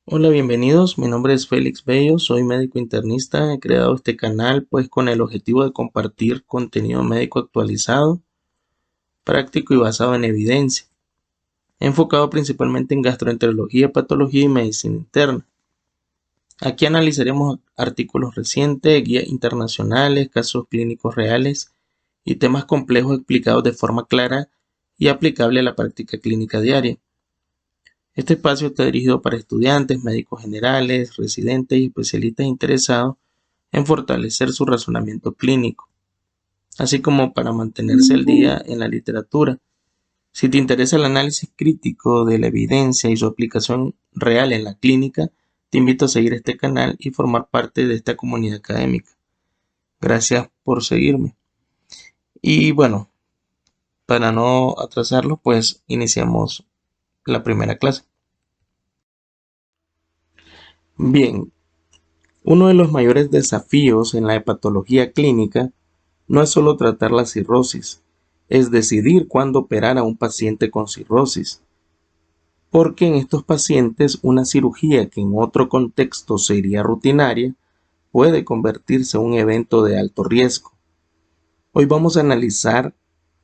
Hola, bienvenidos. Mi nombre es Félix Bello, soy médico internista. He creado este canal pues con el objetivo de compartir contenido médico actualizado, práctico y basado en evidencia, enfocado principalmente en gastroenterología, patología y medicina interna. Aquí analizaremos artículos recientes, guías internacionales, casos clínicos reales y temas complejos explicados de forma clara y aplicable a la práctica clínica diaria. Este espacio está dirigido para estudiantes, médicos generales, residentes y especialistas interesados en fortalecer su razonamiento clínico, así como para mantenerse al día en la literatura. Si te interesa el análisis crítico de la evidencia y su aplicación real en la clínica, te invito a seguir este canal y formar parte de esta comunidad académica. Gracias por seguirme. Y bueno, para no atrasarlo, pues iniciamos la primera clase. Bien, uno de los mayores desafíos en la hepatología clínica no es solo tratar la cirrosis, es decidir cuándo operar a un paciente con cirrosis, porque en estos pacientes una cirugía que en otro contexto sería rutinaria puede convertirse en un evento de alto riesgo. Hoy vamos a analizar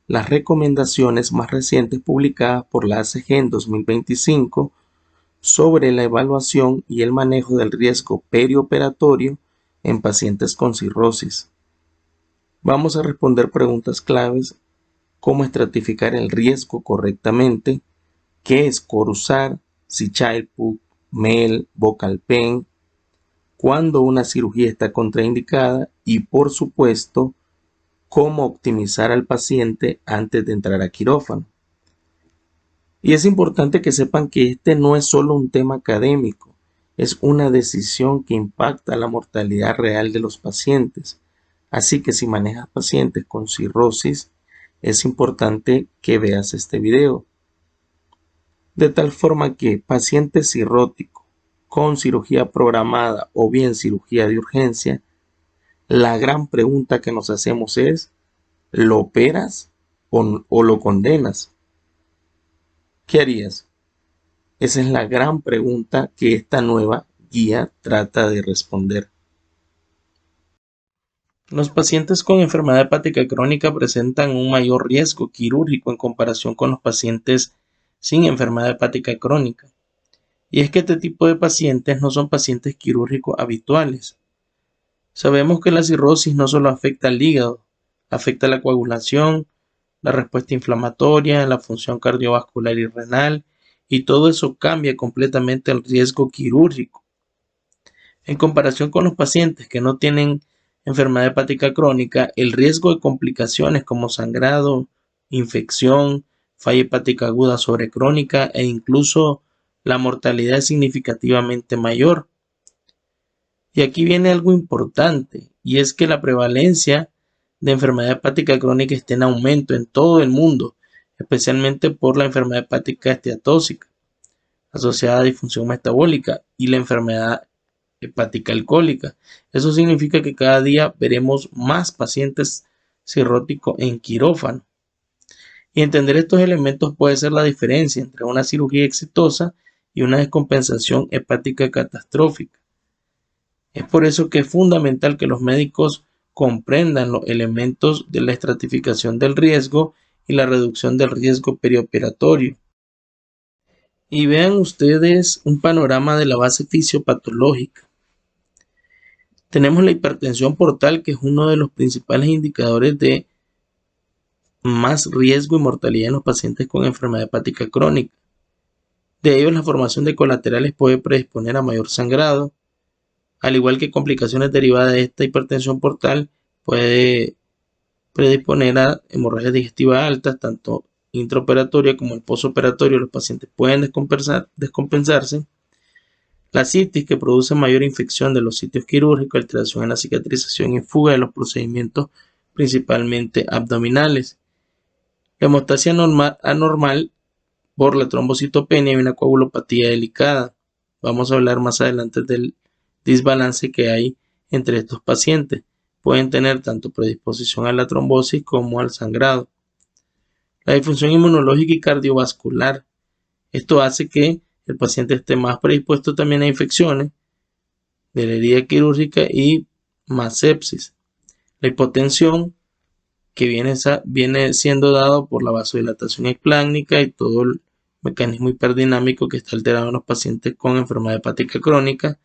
las recomendaciones más recientes publicadas por la ACG en 2025 sobre la evaluación y el manejo del riesgo perioperatorio en pacientes con cirrosis. Vamos a responder preguntas claves: cómo estratificar el riesgo correctamente, qué score usar, si Child-Pugh, MEL, Vocal Pen, cuándo una cirugía está contraindicada y, por supuesto, cómo optimizar al paciente antes de entrar a quirófano. Y es importante que sepan que este no es solo un tema académico, es una decisión que impacta la mortalidad real de los pacientes. Así que si manejas pacientes con cirrosis, es importante que veas este video. De tal forma que paciente cirrótico con cirugía programada o bien cirugía de urgencia, la gran pregunta que nos hacemos es: ¿lo operas o lo condenas? ¿Qué harías? Esa es la gran pregunta que esta nueva guía trata de responder. Los pacientes con enfermedad hepática crónica presentan un mayor riesgo quirúrgico en comparación con los pacientes sin enfermedad hepática crónica. Y es que este tipo de pacientes no son pacientes quirúrgicos habituales. Sabemos que la cirrosis no solo afecta al hígado, afecta la coagulación, la respuesta inflamatoria, la función cardiovascular y renal, y todo eso cambia completamente el riesgo quirúrgico. En comparación con los pacientes que no tienen enfermedad hepática crónica, el riesgo de complicaciones como sangrado, infección, falla hepática aguda sobrecrónica e incluso la mortalidad es significativamente mayor. Y aquí viene algo importante, y es que la prevalencia de enfermedad hepática crónica está en aumento en todo el mundo, especialmente por la enfermedad hepática esteatóxica asociada a disfunción metabólica y la enfermedad hepática alcohólica. Eso significa que cada día veremos más pacientes cirróticos en quirófano. Y entender estos elementos puede ser la diferencia entre una cirugía exitosa y una descompensación hepática catastrófica. Es por eso que es fundamental que los médicos comprendan los elementos de la estratificación del riesgo y la reducción del riesgo perioperatorio. Y vean ustedes un panorama de la base fisiopatológica. Tenemos la hipertensión portal, que es uno de los principales indicadores de más riesgo y mortalidad en los pacientes con enfermedad hepática crónica. De ellos, la formación de colaterales puede predisponer a mayor sangrado, al igual que complicaciones derivadas de esta hipertensión portal puede predisponer a hemorragias digestivas altas, tanto intraoperatoria como el postoperatorio. Los pacientes pueden descompensarse. La citis, que produce mayor infección de los sitios quirúrgicos, alteración en la cicatrización y fuga de los procedimientos principalmente abdominales. La hemostasia anormal por la trombocitopenia y una coagulopatía delicada. Vamos a hablar más adelante del desbalance que hay entre estos pacientes. Pueden tener tanto predisposición a la trombosis como al sangrado. La disfunción inmunológica y cardiovascular. Esto hace que el paciente esté más predispuesto también a infecciones de la herida quirúrgica y más sepsis. La hipotensión que viene siendo dado por la vasodilatación esplácnica y todo el mecanismo hiperdinámico que está alterado en los pacientes con enfermedad hepática crónica.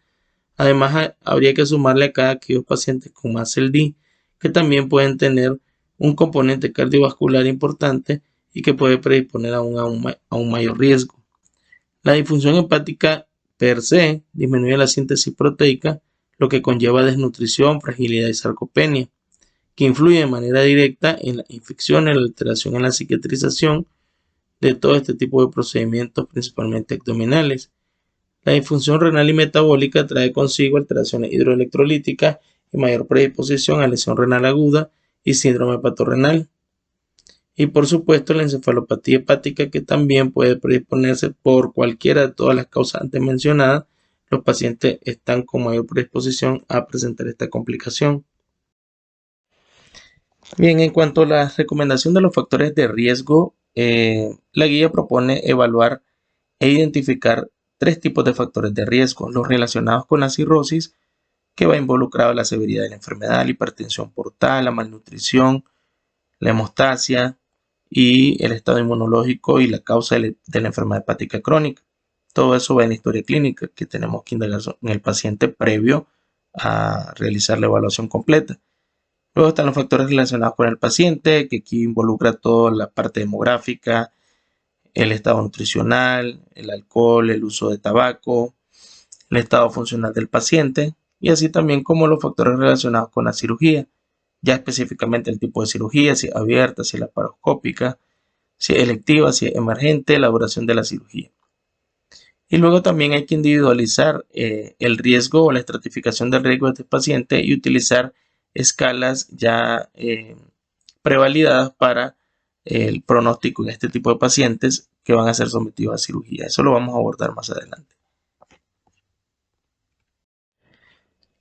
Además, habría que sumarle acá a aquellos pacientes con MASLD que también pueden tener un componente cardiovascular importante y que puede predisponer a un mayor riesgo. La disfunción hepática per se disminuye la síntesis proteica, lo que conlleva desnutrición, fragilidad y sarcopenia, que influye de manera directa en las infecciones, la alteración en la cicatrización de todo este tipo de procedimientos, principalmente abdominales. La disfunción renal y metabólica trae consigo alteraciones hidroelectrolíticas y mayor predisposición a lesión renal aguda y síndrome hepatorrenal. Y por supuesto la encefalopatía hepática, que también puede predisponerse por cualquiera de todas las causas antes mencionadas. Los pacientes están con mayor predisposición a presentar esta complicación. Bien, en cuanto a la recomendación de los factores de riesgo, la guía propone evaluar e identificar 3 tipos de factores de riesgo: los relacionados con la cirrosis, que va involucrado la severidad de la enfermedad, la hipertensión portal, la malnutrición, la hemostasia y el estado inmunológico y la causa de la enfermedad hepática crónica. Todo eso va en la historia clínica que tenemos que indagar en el paciente previo a realizar la evaluación completa. Luego están los factores relacionados con el paciente, que aquí involucra toda la parte demográfica, el estado nutricional, el alcohol, el uso de tabaco, el estado funcional del paciente, y así también como los factores relacionados con la cirugía, ya específicamente el tipo de cirugía, si es abierta, si es laparoscópica, si es electiva, si es emergente, la duración de la cirugía. Y luego también hay que individualizar el riesgo o la estratificación del riesgo de este paciente y utilizar escalas ya prevalidadas para el pronóstico en este tipo de pacientes que van a ser sometidos a cirugía. Eso lo vamos a abordar más adelante.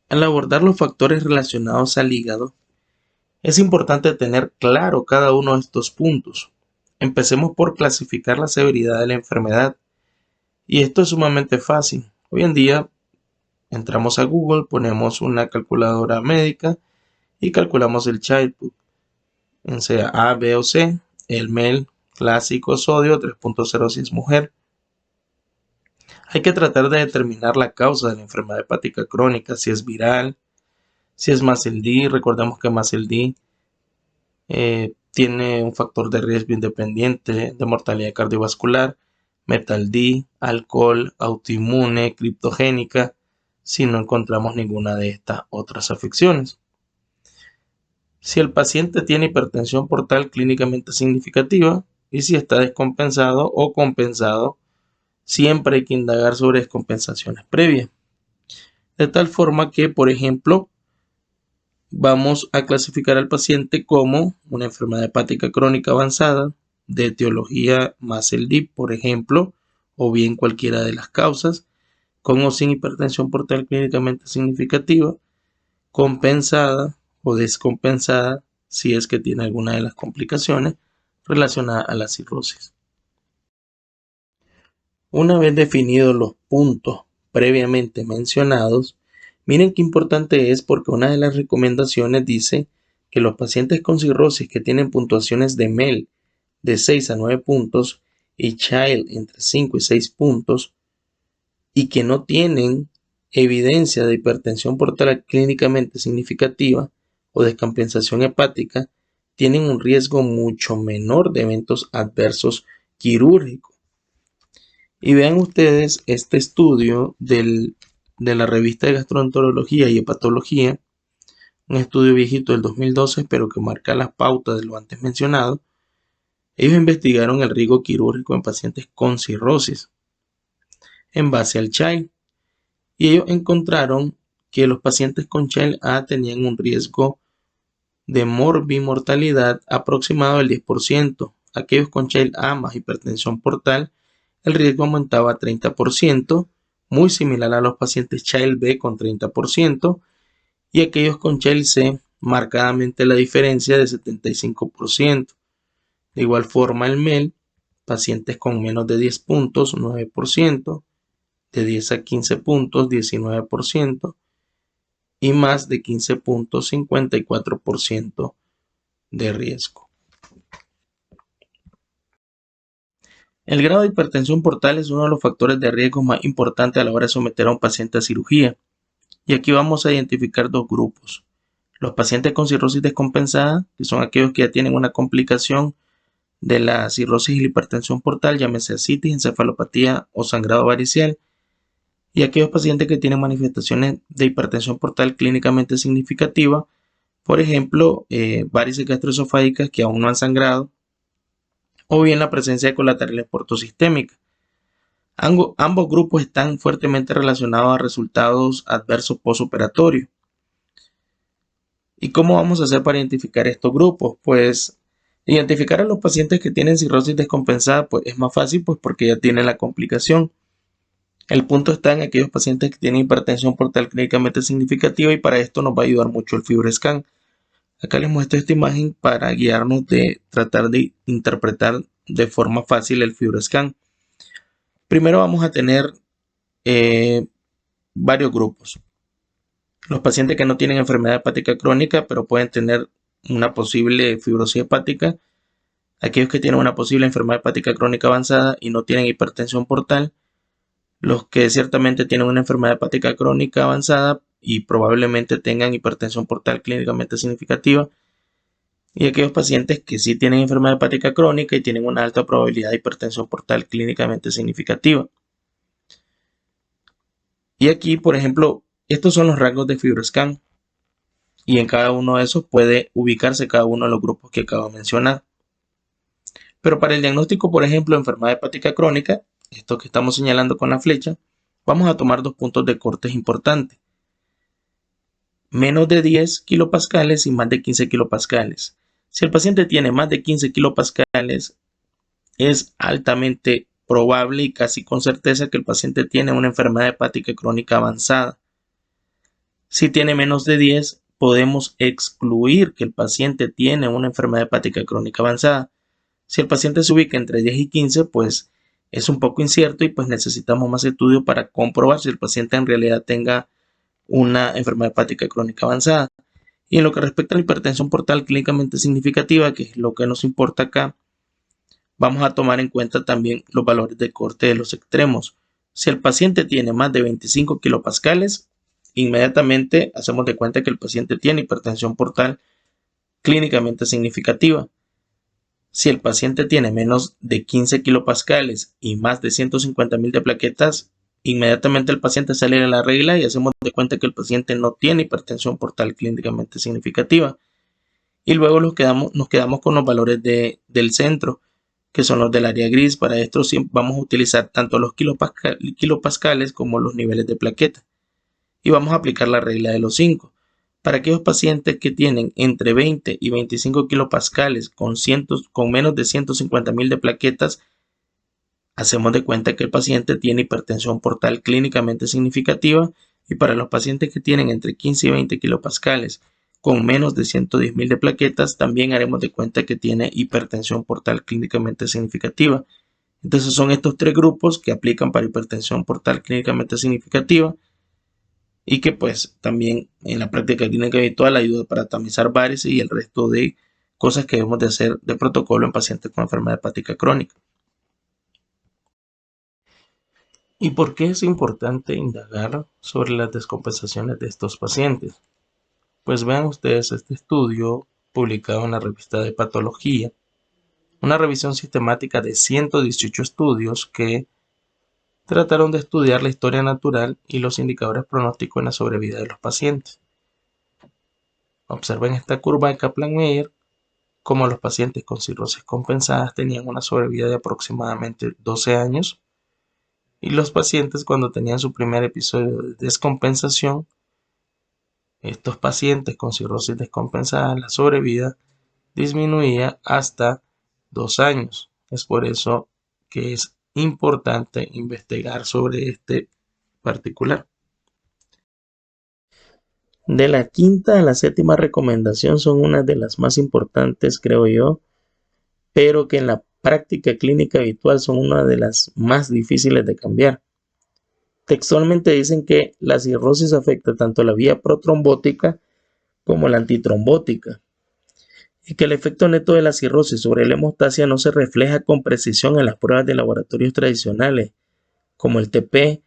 Al abordar los factores relacionados al hígado, es importante tener claro cada uno de estos puntos. Empecemos por clasificar la severidad de la enfermedad. Y esto es sumamente fácil. Hoy en día entramos a Google, ponemos una calculadora médica y calculamos el Child-Pugh, sea A, B o C. El MEL clásico sodio 3.0 si es mujer. Hay que tratar de determinar la causa de la enfermedad hepática crónica, si es viral, si es MASLD. Recordemos que MASLD tiene un factor de riesgo independiente de mortalidad cardiovascular, metal-D, alcohol, autoinmune, criptogénica, si no encontramos ninguna de estas otras afecciones. Si el paciente tiene hipertensión portal clínicamente significativa y si está descompensado o compensado, siempre hay que indagar sobre descompensaciones previas. De tal forma que, por ejemplo, vamos a clasificar al paciente como una enfermedad hepática crónica avanzada de etiología MASLD, por ejemplo, o bien cualquiera de las causas, con o sin hipertensión portal clínicamente significativa, compensada o descompensada si es que tiene alguna de las complicaciones relacionadas a la cirrosis. Una vez definidos los puntos previamente mencionados, miren qué importante es, porque una de las recomendaciones dice que los pacientes con cirrosis que tienen puntuaciones de MEL de 6 a 9 puntos y Child entre 5 y 6 puntos y que no tienen evidencia de hipertensión portal clínicamente significativa o descompensación hepática, tienen un riesgo mucho menor de eventos adversos quirúrgicos. Y vean ustedes este estudio de la revista de gastroenterología y hepatología, un estudio viejito del 2012, pero que marca las pautas de lo antes mencionado. Ellos investigaron el riesgo quirúrgico en pacientes con cirrosis en base al Child, y ellos encontraron que los pacientes con Child A tenían un riesgo de morbimortalidad aproximado del 10%. Aquellos con Child A más hipertensión portal, el riesgo aumentaba a 30%, muy similar a los pacientes Child B con 30%, y aquellos con Child C, marcadamente la diferencia de 75%. De igual forma el MEL, pacientes con menos de 10 puntos, 9%, de 10 a 15 puntos, 19%, y más de 15 puntos, 54% de riesgo. El grado de hipertensión portal es uno de los factores de riesgo más importantes a la hora de someter a un paciente a cirugía. Y aquí vamos a identificar dos grupos. Los pacientes con cirrosis descompensada, que son aquellos que ya tienen una complicación de la cirrosis y la hipertensión portal, llámese ascitis, encefalopatía o sangrado varicial. Y aquellos pacientes que tienen manifestaciones de hipertensión portal clínicamente significativa, por ejemplo, varices gastroesofágicas que aún no han sangrado, o bien la presencia de colaterales portosistémicas. Ambos grupos están fuertemente relacionados a resultados adversos postoperatorios. ¿Y cómo vamos a hacer para identificar estos grupos? Pues identificar a los pacientes que tienen cirrosis descompensada pues, es más fácil pues, porque ya tienen la complicación. El punto está en aquellos pacientes que tienen hipertensión portal clínicamente significativa y para esto nos va a ayudar mucho el FibroScan. Acá les muestro esta imagen para guiarnos de tratar de interpretar de forma fácil el FibroScan. Primero vamos a tener varios grupos. Los pacientes que no tienen enfermedad hepática crónica, pero pueden tener una posible fibrosis hepática. Aquellos que tienen una posible enfermedad hepática crónica avanzada y no tienen hipertensión portal. Los que ciertamente tienen una enfermedad hepática crónica avanzada y probablemente tengan hipertensión portal clínicamente significativa. Y aquellos pacientes que sí tienen enfermedad hepática crónica y tienen una alta probabilidad de hipertensión portal clínicamente significativa. Y aquí, por ejemplo, estos son los rangos de FibroScan. Y en cada uno de esos puede ubicarse cada uno de los grupos que acabo de mencionar. Pero para el diagnóstico, por ejemplo, de enfermedad hepática crónica, esto que estamos señalando con la flecha, vamos a tomar dos puntos de cortes importantes. Menos de 10 kilopascales y más de 15 kilopascales. Si el paciente tiene más de 15 kilopascales, es altamente probable y casi con certeza que el paciente tiene una enfermedad hepática crónica avanzada. Si tiene menos de 10, podemos excluir que el paciente tiene una enfermedad hepática crónica avanzada. Si el paciente se ubica entre 10 y 15, pues es un poco incierto y pues necesitamos más estudios para comprobar si el paciente en realidad tenga una enfermedad hepática crónica avanzada. Y en lo que respecta a la hipertensión portal clínicamente significativa, que es lo que nos importa acá, vamos a tomar en cuenta también los valores de corte de los extremos. Si el paciente tiene más de 25 kilopascales, inmediatamente hacemos de cuenta que el paciente tiene hipertensión portal clínicamente significativa. Si el paciente tiene menos de 15 kilopascales y más de 150.000 de plaquetas, inmediatamente el paciente sale de la regla y hacemos de cuenta que el paciente no tiene hipertensión portal clínicamente significativa. Y luego nos quedamos con los valores del centro, que son los del área gris. Para esto vamos a utilizar tanto los kilopascales como los niveles de plaqueta. Y vamos a aplicar la regla de los 5. Para aquellos pacientes que tienen entre 20 y 25 kilopascales con menos de 150.000 de plaquetas, hacemos de cuenta que el paciente tiene hipertensión portal clínicamente significativa. Y para los pacientes que tienen entre 15 y 20 kilopascales con menos de 110.000 de plaquetas, también haremos de cuenta que tiene hipertensión portal clínicamente significativa. Entonces son estos tres grupos que aplican para hipertensión portal clínicamente significativa y que pues también en la práctica clínica habitual ayuda para tamizar varices y el resto de cosas que debemos de hacer de protocolo en pacientes con enfermedad hepática crónica. ¿Y por qué es importante indagar sobre las descompensaciones de estos pacientes? Pues vean ustedes este estudio publicado en la revista de Patología, una revisión sistemática de 118 estudios que trataron de estudiar la historia natural y los indicadores pronósticos en la sobrevida de los pacientes. Observen esta curva de Kaplan-Meier, como los pacientes con cirrosis compensadas tenían una sobrevida de aproximadamente 12 años y los pacientes cuando tenían su primer episodio de descompensación, estos pacientes con cirrosis descompensada, la sobrevida disminuía hasta 2 años. Es por eso que es importante investigar sobre este particular. De la quinta a la séptima recomendación son una de las más importantes, creo yo, pero que en la práctica clínica habitual son una de las más difíciles de cambiar. Textualmente dicen que la cirrosis afecta tanto la vía protrombótica como la antitrombótica, y que el efecto neto de la cirrosis sobre la hemostasia no se refleja con precisión en las pruebas de laboratorios tradicionales, como el TP,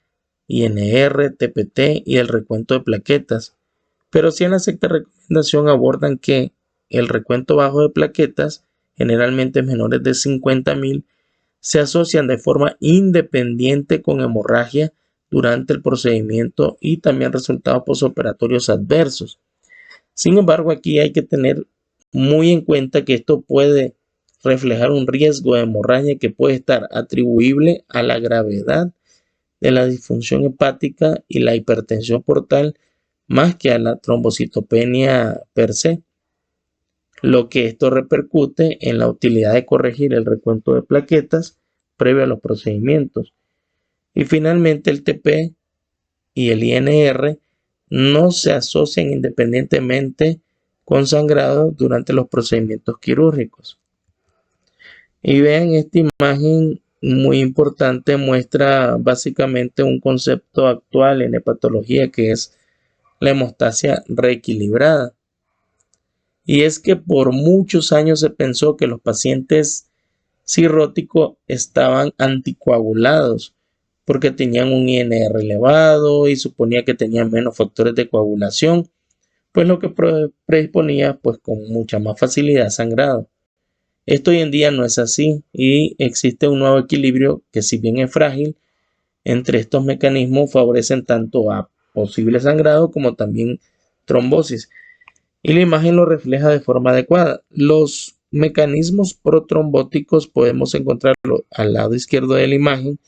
INR, TPT y el recuento de plaquetas, pero sí en la sexta recomendación abordan que el recuento bajo de plaquetas, generalmente menores de 50.000, se asocian de forma independiente con hemorragia durante el procedimiento y también resultados posoperatorios adversos. Sin embargo, aquí hay que tener muy en cuenta que esto puede reflejar un riesgo de hemorragia que puede estar atribuible a la gravedad de la disfunción hepática y la hipertensión portal más que a la trombocitopenia per se, lo que esto repercute en la utilidad de corregir el recuento de plaquetas previo a los procedimientos. Y finalmente el TP y el INR no se asocian independientemente con sangrado durante los procedimientos quirúrgicos. Y vean, esta imagen muy importante muestra básicamente un concepto actual en hepatología que es la hemostasia reequilibrada. Y es que por muchos años se pensó que los pacientes cirróticos estaban anticoagulados porque tenían un INR elevado y suponía que tenían menos factores de coagulación, pues lo que predisponía pues con mucha más facilidad a sangrado. Esto hoy en día no es así y existe un nuevo equilibrio que, si bien es frágil, entre estos mecanismos favorecen tanto a posible sangrado como también trombosis. Y la imagen lo refleja de forma adecuada. Los mecanismos protrombóticos podemos encontrarlo al lado izquierdo de la imagen,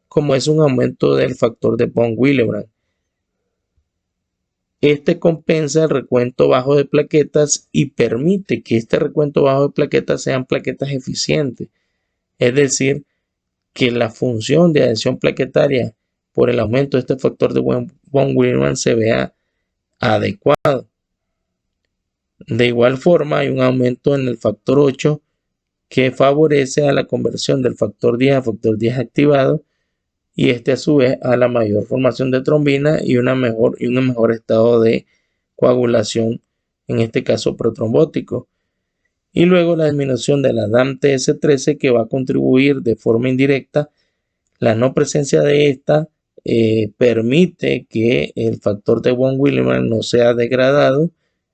como es un aumento del factor de von Willebrand. Este compensa el recuento bajo de plaquetas y permite que este recuento bajo de plaquetas sean plaquetas eficientes. Es decir, que la función de adhesión plaquetaria por el aumento de este factor de von Willebrand se vea adecuado. De igual forma, hay un aumento en el factor 8 que favorece a la conversión del factor 10 a factor 10 activado, y este a su vez a la mayor formación de trombina y un mejor estado de coagulación, en este caso protrombótico. Y luego la disminución de la DAM-TS13, que va a contribuir de forma indirecta. La no presencia de esta permite que el factor de von Willebrand no sea degradado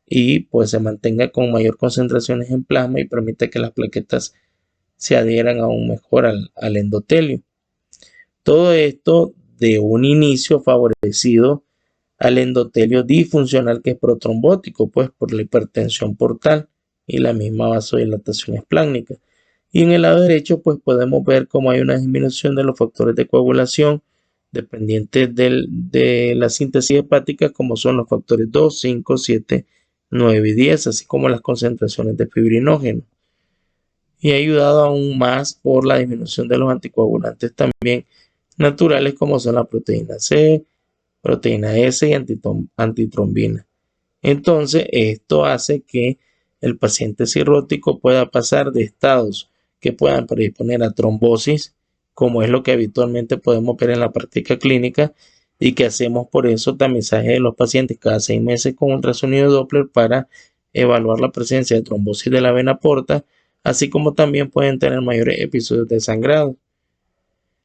y pues se mantenga con mayor concentraciones en plasma y permite que las plaquetas se adhieran aún mejor al endotelio. Todo esto de un inicio favorecido al endotelio disfuncional, que es protrombótico, pues por la hipertensión portal y la misma vasodilatación esplácnica. Y en el lado derecho, pues podemos ver cómo hay una disminución de los factores de coagulación dependientes de la síntesis hepática, como son los factores 2, 5, 7, 9 y 10, así como las concentraciones de fibrinógeno. Y ha ayudado aún más por la disminución de los anticoagulantes también naturales, como son la proteína C, proteína S y antitrombina. Entonces, esto hace que el paciente cirrótico pueda pasar de estados que puedan predisponer a trombosis, como es lo que habitualmente podemos ver en la práctica clínica, y que hacemos por eso tamizaje de los pacientes cada 6 meses con ultrasonido Doppler para evaluar la presencia de trombosis de la vena porta, así como también pueden tener mayores episodios de sangrado.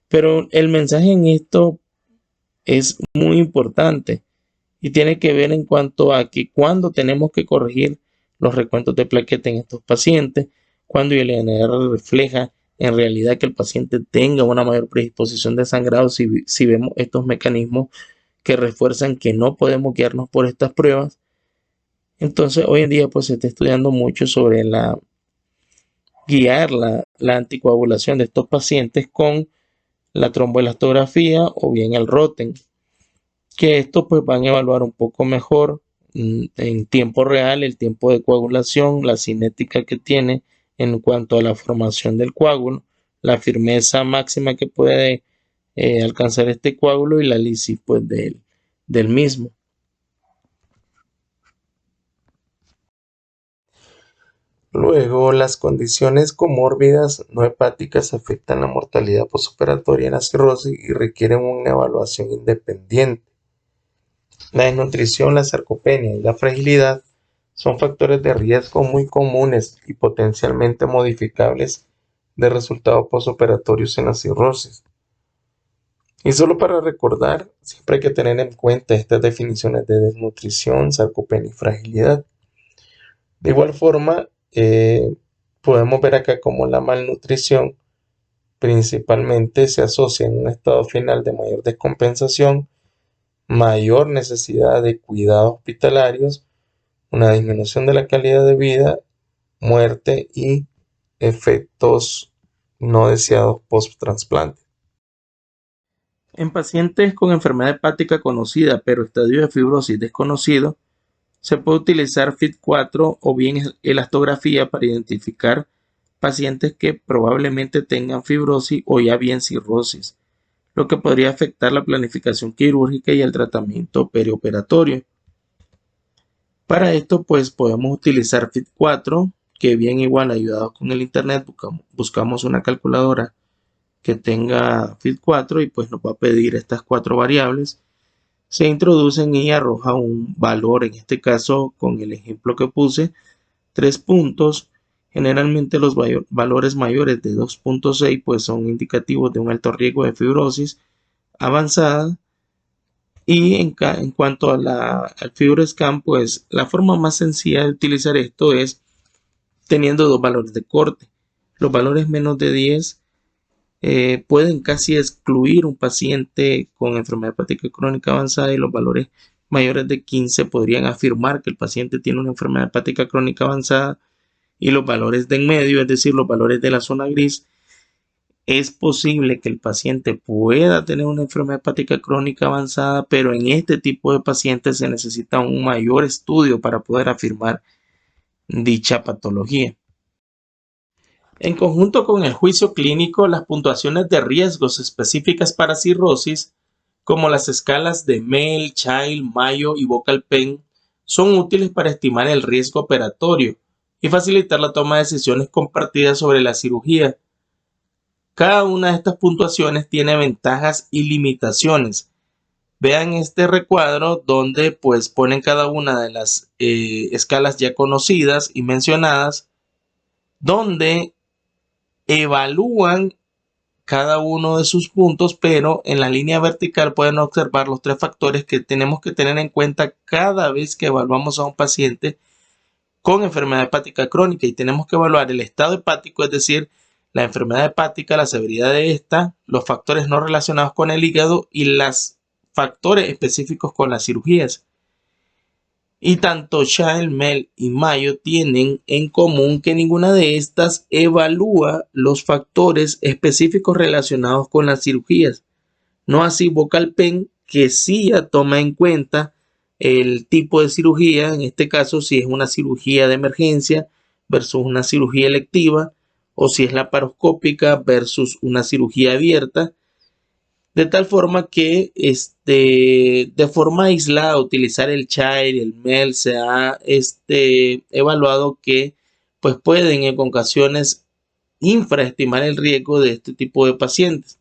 Pero el mensaje en esto es muy importante y tiene que ver en cuanto a que cuando tenemos que corregir los recuentos de plaquetas en estos pacientes, cuando el INR refleja en realidad que el paciente tenga una mayor predisposición de sangrado, si vemos estos mecanismos que refuerzan que no podemos guiarnos por estas pruebas. Entonces hoy en día pues se está estudiando mucho sobre guiar la anticoagulación de estos pacientes con la tromboelastografía o bien el Rotem, que estos pues van a evaluar un poco mejor en tiempo real el tiempo de coagulación, la cinética que tiene en cuanto a la formación del coágulo, la firmeza máxima que puede alcanzar este coágulo y la lisis pues del mismo. Luego, las condiciones comórbidas no hepáticas afectan la mortalidad postoperatoria en la cirrosis y requieren una evaluación independiente. La desnutrición, la sarcopenia y la fragilidad son factores de riesgo muy comunes y potencialmente modificables de resultados postoperatorios en la cirrosis. Y solo para recordar, siempre hay que tener en cuenta estas definiciones de desnutrición, sarcopenia y fragilidad. De igual forma, podemos ver acá como la malnutrición principalmente se asocia en un estado final de mayor descompensación, mayor necesidad de cuidados hospitalarios, una disminución de la calidad de vida, muerte y efectos no deseados post-trasplante. En pacientes con enfermedad hepática conocida pero estadio de fibrosis desconocido, se puede utilizar FIT4 o bien elastografía para identificar pacientes que probablemente tengan fibrosis o ya bien cirrosis, lo que podría afectar la planificación quirúrgica y el tratamiento perioperatorio. Para esto, pues podemos utilizar FIT4, que bien igual ayudados con el internet, buscamos una calculadora que tenga FIT4 y pues nos va a pedir estas 4 variables. Se introducen y arroja un valor, en este caso con el ejemplo que puse, 3 puntos. Generalmente los valores mayores de 2.6 pues son indicativos de un alto riesgo de fibrosis avanzada. Y en cuanto a al FibroScan, pues la forma más sencilla de utilizar esto es teniendo 2 valores de corte. Los valores menos de 10 pueden casi excluir un paciente con enfermedad hepática crónica avanzada, y los valores mayores de 15 podrían afirmar que el paciente tiene una enfermedad hepática crónica avanzada, y los valores de en medio, es decir, los valores de la zona gris, es posible que el paciente pueda tener una enfermedad hepática crónica avanzada, pero en este tipo de pacientes se necesita un mayor estudio para poder afirmar dicha patología. En conjunto con el juicio clínico, las puntuaciones de riesgos específicas para cirrosis, como las escalas de Mell, Child, Mayo y Vocal Pen, son útiles para estimar el riesgo operatorio y facilitar la toma de decisiones compartidas sobre la cirugía. Cada una de estas puntuaciones tiene ventajas y limitaciones. Vean este recuadro donde pues ponen cada una de las escalas ya conocidas y mencionadas, donde evalúan cada uno de sus puntos, pero en la línea vertical pueden observar los 3 factores que tenemos que tener en cuenta cada vez que evaluamos a un paciente con enfermedad hepática crónica, y tenemos que evaluar el estado hepático, es decir, la enfermedad hepática, la severidad de esta, los factores no relacionados con el hígado y los factores específicos con las cirugías. Y tanto Child, Mell y Mayo tienen en común que ninguna de estas evalúa los factores específicos relacionados con las cirugías. No así Vocal Pen, que sí ya toma en cuenta el tipo de cirugía, en este caso si es una cirugía de emergencia versus una cirugía electiva, o si es laparoscópica versus una cirugía abierta, de tal forma que de forma aislada utilizar el Child y el Mell se ha evaluado que pues pueden en ocasiones infraestimar el riesgo de este tipo de pacientes.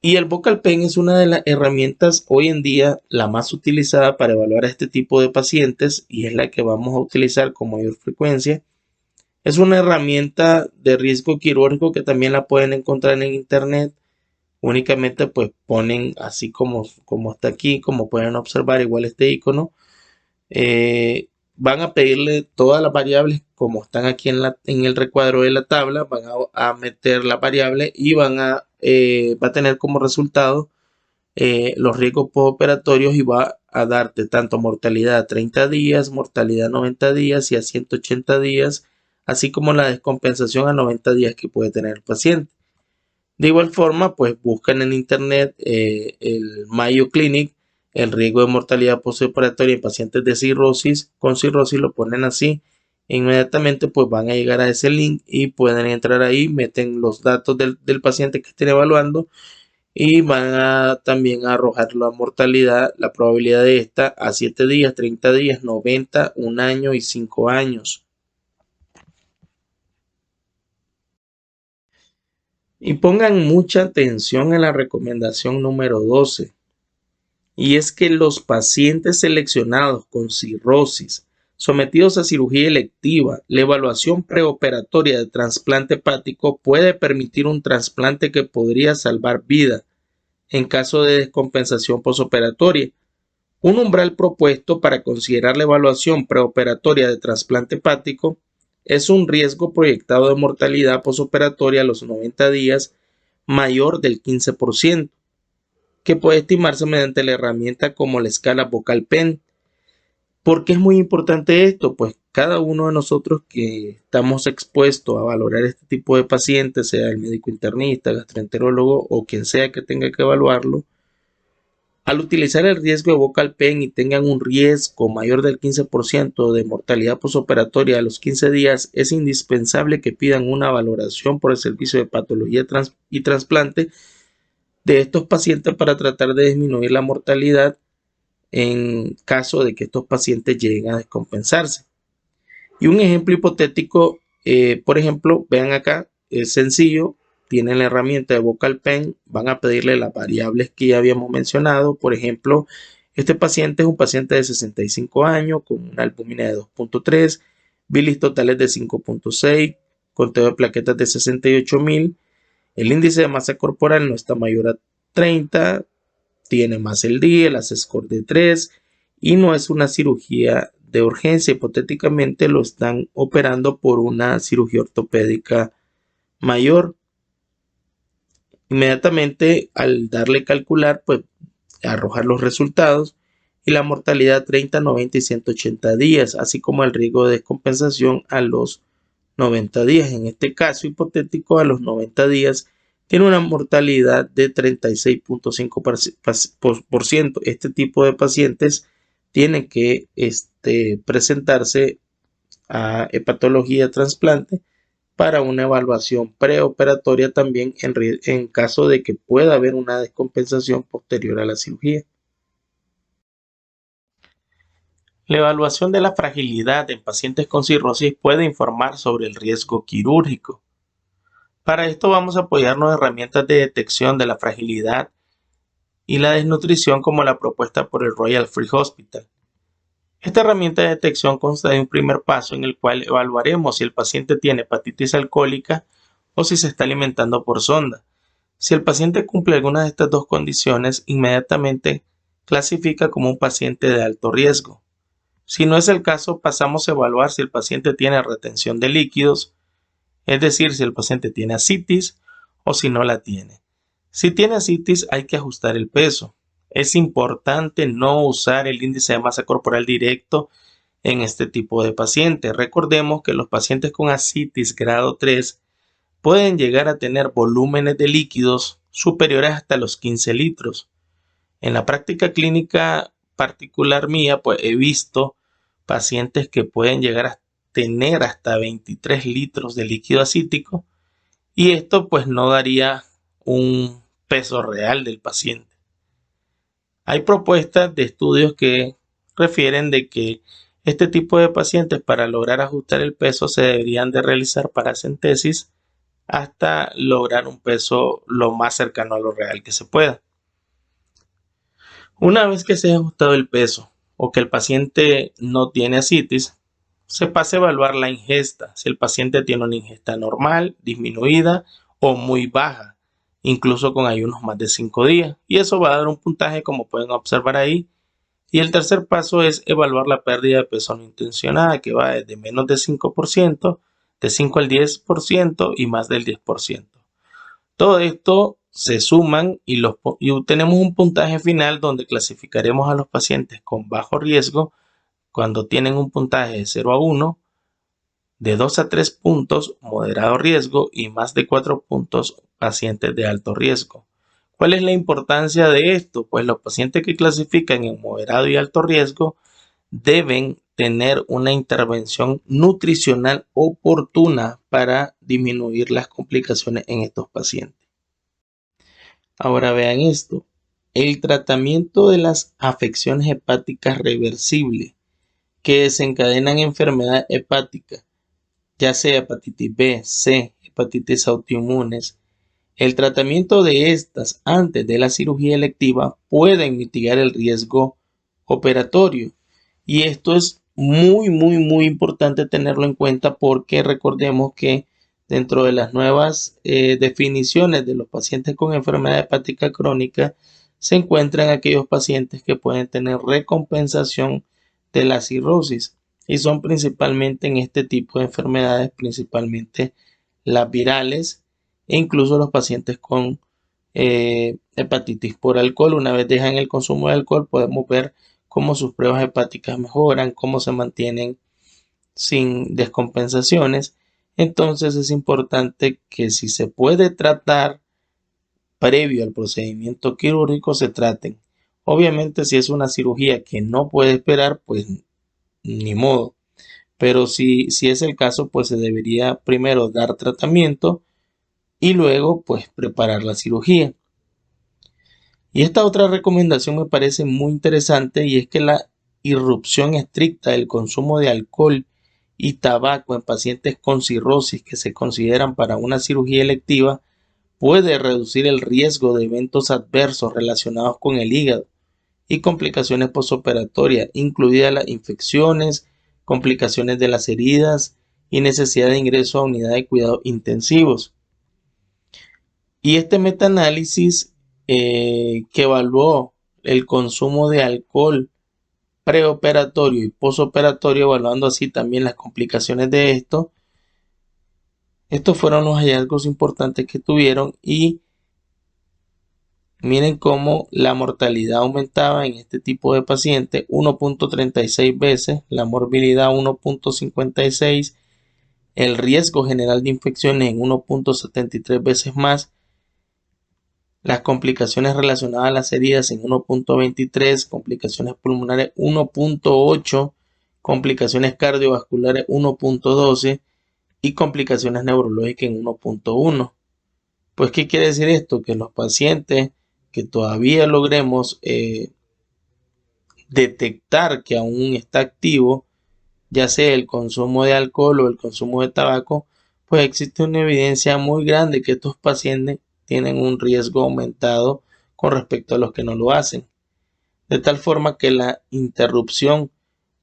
Y el Vocal Pen es una de las herramientas hoy en día la más utilizada para evaluar a este tipo de pacientes, y es la que vamos a utilizar con mayor frecuencia. Es una herramienta de riesgo quirúrgico que también la pueden encontrar en internet. Únicamente pues ponen así como está aquí, como pueden observar, igual este icono. Van a pedirle todas las variables como están aquí en el recuadro de la tabla. Van a meter la variable y va a tener como resultado los riesgos postoperatorios, y va a darte tanto mortalidad a 30 días, mortalidad a 90 días y a 180 días, así como la descompensación a 90 días que puede tener el paciente. De igual forma, pues buscan en internet el Mayo Clinic, el riesgo de mortalidad postoperatoria en pacientes de cirrosis, con cirrosis, lo ponen así. E inmediatamente pues van a llegar a ese link y pueden entrar ahí, meten los datos del paciente que estén evaluando y van a también a arrojar la mortalidad, la probabilidad de esta a 7 días, 30 días, 90, 1 año y 5 años. Y pongan mucha atención en la recomendación número 12. Y es que los pacientes seleccionados con cirrosis, sometidos a cirugía electiva, la evaluación preoperatoria de trasplante hepático puede permitir un trasplante que podría salvar vida en caso de descompensación posoperatoria. Un umbral propuesto para considerar la evaluación preoperatoria de trasplante hepático es un riesgo proyectado de mortalidad posoperatoria a los 90 días mayor del 15%, que puede estimarse mediante la herramienta como la escala Vocal Pen. ¿Por qué es muy importante esto? Pues cada uno de nosotros que estamos expuestos a valorar este tipo de pacientes, sea el médico internista, gastroenterólogo o quien sea que tenga que evaluarlo, al utilizar el riesgo de Vocal Pen y tengan un riesgo mayor del 15% de mortalidad posoperatoria a los 15 días, es indispensable que pidan una valoración por el servicio de patología y trasplante de estos pacientes para tratar de disminuir la mortalidad en caso de que estos pacientes lleguen a descompensarse. Y un ejemplo hipotético, por ejemplo, vean acá, es sencillo, tienen la herramienta de Vocal Pen, van a pedirle las variables que ya habíamos mencionado. Por ejemplo, este paciente es un paciente de 65 años con una albúmina de 2.3, bilis totales de 5.6, conteo de plaquetas de 68.000, el índice de masa corporal no está mayor a 30, tiene más el día, el score de 3 y no es una cirugía de urgencia. Hipotéticamente lo están operando por una cirugía ortopédica mayor. Inmediatamente al darle calcular, pues arrojar los resultados y la mortalidad 30, 90 y 180 días, así como el riesgo de descompensación a los 90 días. En este caso hipotético, a los 90 días tiene una mortalidad de 36.5%. Este tipo de pacientes tienen que presentarse a hepatología de trasplante para una evaluación preoperatoria también en caso de que pueda haber una descompensación posterior a la cirugía. La evaluación de la fragilidad en pacientes con cirrosis puede informar sobre el riesgo quirúrgico. Para esto vamos a apoyarnos en herramientas de detección de la fragilidad y la desnutrición como la propuesta por el Royal Free Hospital. Esta herramienta de detección consta de un primer paso en el cual evaluaremos si el paciente tiene hepatitis alcohólica o si se está alimentando por sonda. Si el paciente cumple alguna de estas dos condiciones, inmediatamente clasifica como un paciente de alto riesgo. Si no es el caso, pasamos a evaluar si el paciente tiene retención de líquidos, es decir, si el paciente tiene ascitis o si no la tiene. Si tiene ascitis, hay que ajustar el peso. Es importante no usar el índice de masa corporal directo en este tipo de pacientes. Recordemos que los pacientes con ascitis grado 3 pueden llegar a tener volúmenes de líquidos superiores hasta los 15 litros. En la práctica clínica particular mía, pues he visto pacientes que pueden llegar a tener hasta 23 litros de líquido ascítico y esto pues no daría un peso real del paciente. Hay propuestas de estudios que refieren de que este tipo de pacientes para lograr ajustar el peso se deberían de realizar paracentesis hasta lograr un peso lo más cercano a lo real que se pueda. Una vez que se haya ajustado el peso o que el paciente no tiene ascitis, se pasa a evaluar la ingesta, si el paciente tiene una ingesta normal, disminuida o muy baja, incluso con ayunos más de 5 días. Y eso va a dar un puntaje como pueden observar ahí. Y el tercer paso es evaluar la pérdida de peso no intencionada, que va desde menos de 5%, de 5 al 10% y más del 10%. Todo esto se suman y obtenemos un puntaje final donde clasificaremos a los pacientes con bajo riesgo cuando tienen un puntaje de 0 a 1, de 2 a 3 puntos moderado riesgo y más de 4 puntos pacientes de alto riesgo. ¿Cuál es la importancia de esto? Pues los pacientes que clasifican en moderado y alto riesgo deben tener una intervención nutricional oportuna para disminuir las complicaciones en estos pacientes. Ahora vean esto, el tratamiento de las afecciones hepáticas reversibles que desencadenan enfermedad hepática, ya sea hepatitis B, C, hepatitis autoinmunes, El tratamiento de estas antes de la cirugía electiva puede mitigar el riesgo operatorio. Y esto es muy importante tenerlo en cuenta porque recordemos que dentro de las nuevas definiciones de los pacientes con enfermedad hepática crónica se encuentran aquellos pacientes que pueden tener recompensación de la cirrosis y son principalmente en este tipo de enfermedades, principalmente las virales e incluso los pacientes con hepatitis por alcohol. Una vez dejan el consumo de alcohol, podemos ver cómo sus pruebas hepáticas mejoran, cómo se mantienen sin descompensaciones. Entonces es importante que si se puede tratar previo al procedimiento quirúrgico, se traten. Obviamente si es una cirugía que no puede esperar, pues ni modo. Pero si es el caso, pues se debería primero dar tratamiento y luego pues preparar la cirugía. Y esta otra recomendación me parece muy interesante y es que la irrupción estricta del consumo de alcohol y tabaco en pacientes con cirrosis que se consideran para una cirugía electiva puede reducir el riesgo de eventos adversos relacionados con el hígado y complicaciones postoperatorias, incluidas las infecciones, complicaciones de las heridas y necesidad de ingreso a unidad de cuidados intensivos. Y este metaanálisis que evaluó el consumo de alcohol preoperatorio y posoperatorio, evaluando así también las complicaciones de esto, estos fueron los hallazgos importantes que tuvieron y miren cómo la mortalidad aumentaba en este tipo de pacientes 1.36 veces, la morbilidad 1.56, el riesgo general de infecciones en 1.73 veces más, las complicaciones relacionadas a las heridas en 1.23, complicaciones pulmonares 1.8, complicaciones cardiovasculares 1.12 y complicaciones neurológicas en 1.1. Pues, ¿qué quiere decir esto? Que los pacientes que todavía logremos detectar que aún está activo, ya sea el consumo de alcohol o el consumo de tabaco, pues existe una evidencia muy grande que estos pacientes tienen un riesgo aumentado con respecto a los que no lo hacen. De tal forma que la interrupción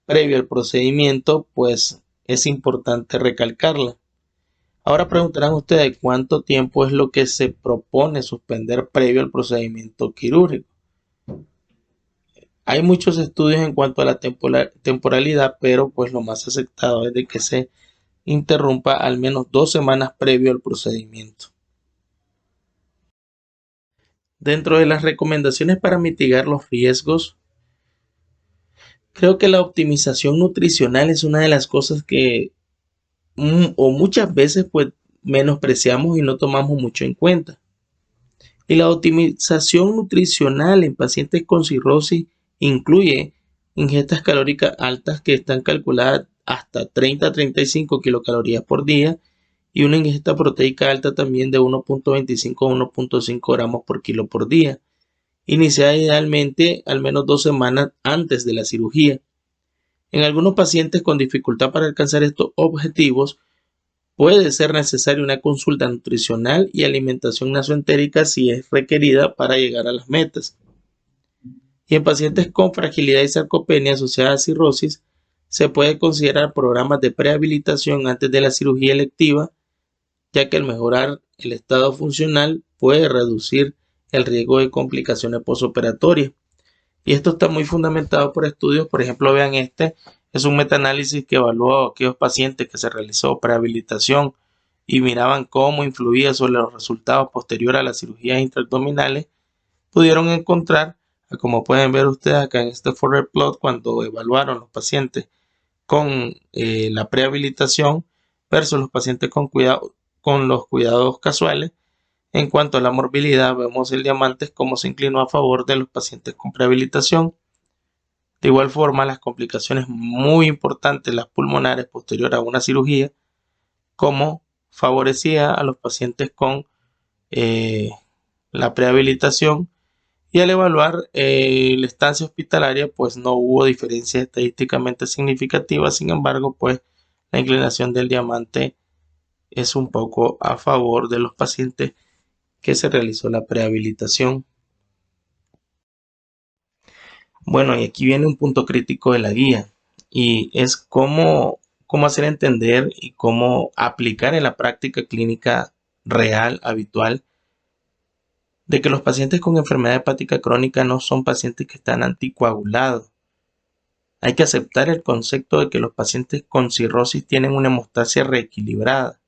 previa al procedimiento, pues es importante recalcarla. Ahora preguntarán ustedes cuánto tiempo es lo que se propone suspender previo al procedimiento quirúrgico. Hay muchos estudios en cuanto a la temporalidad, pero pues lo más aceptado es de que se interrumpa al menos 2 semanas previo al procedimiento. Dentro de las recomendaciones para mitigar los riesgos, creo que la optimización nutricional es una de las cosas que o muchas veces pues menospreciamos y no tomamos mucho en cuenta. Y la optimización nutricional en pacientes con cirrosis incluye ingestas calóricas altas que están calculadas hasta 30 a 35 kilocalorías por día y una ingesta proteica alta también de 1.25 a 1.5 gramos por kilo por día, iniciada idealmente al menos 2 semanas antes de la cirugía. En algunos pacientes con dificultad para alcanzar estos objetivos, puede ser necesaria una consulta nutricional y alimentación nasoentérica si es requerida para llegar a las metas. Y en pacientes con fragilidad y sarcopenia asociada a cirrosis, se puede considerar programas de prehabilitación antes de la cirugía electiva, ya que al mejorar el estado funcional puede reducir el riesgo de complicaciones postoperatorias. Y esto está muy fundamentado por estudios, por ejemplo, vean este, es un metaanálisis que evaluó a aquellos pacientes que se realizó prehabilitación y miraban cómo influía sobre los resultados posteriores a las cirugías intraabdominales. Pudieron encontrar, como pueden ver ustedes acá en este forward plot, cuando evaluaron los pacientes con la prehabilitación versus los pacientes con los cuidados casuales. En cuanto a la morbilidad, vemos el diamante cómo se inclinó a favor de los pacientes con prehabilitación. De igual forma, las complicaciones muy importantes, las pulmonares posterior a una cirugía, como favorecía a los pacientes con la prehabilitación. Y al evaluar la estancia hospitalaria, pues no hubo diferencias estadísticamente significativas. Sin embargo, pues la inclinación del diamante es un poco a favor de los pacientes que se realizó la prehabilitación. Bueno, y aquí viene un punto crítico de la guía, y es cómo hacer entender y cómo aplicar en la práctica clínica real, habitual, de que los pacientes con enfermedad hepática crónica no son pacientes que están anticoagulados. Hay que aceptar el concepto de que los pacientes con cirrosis tienen una hemostasia reequilibrada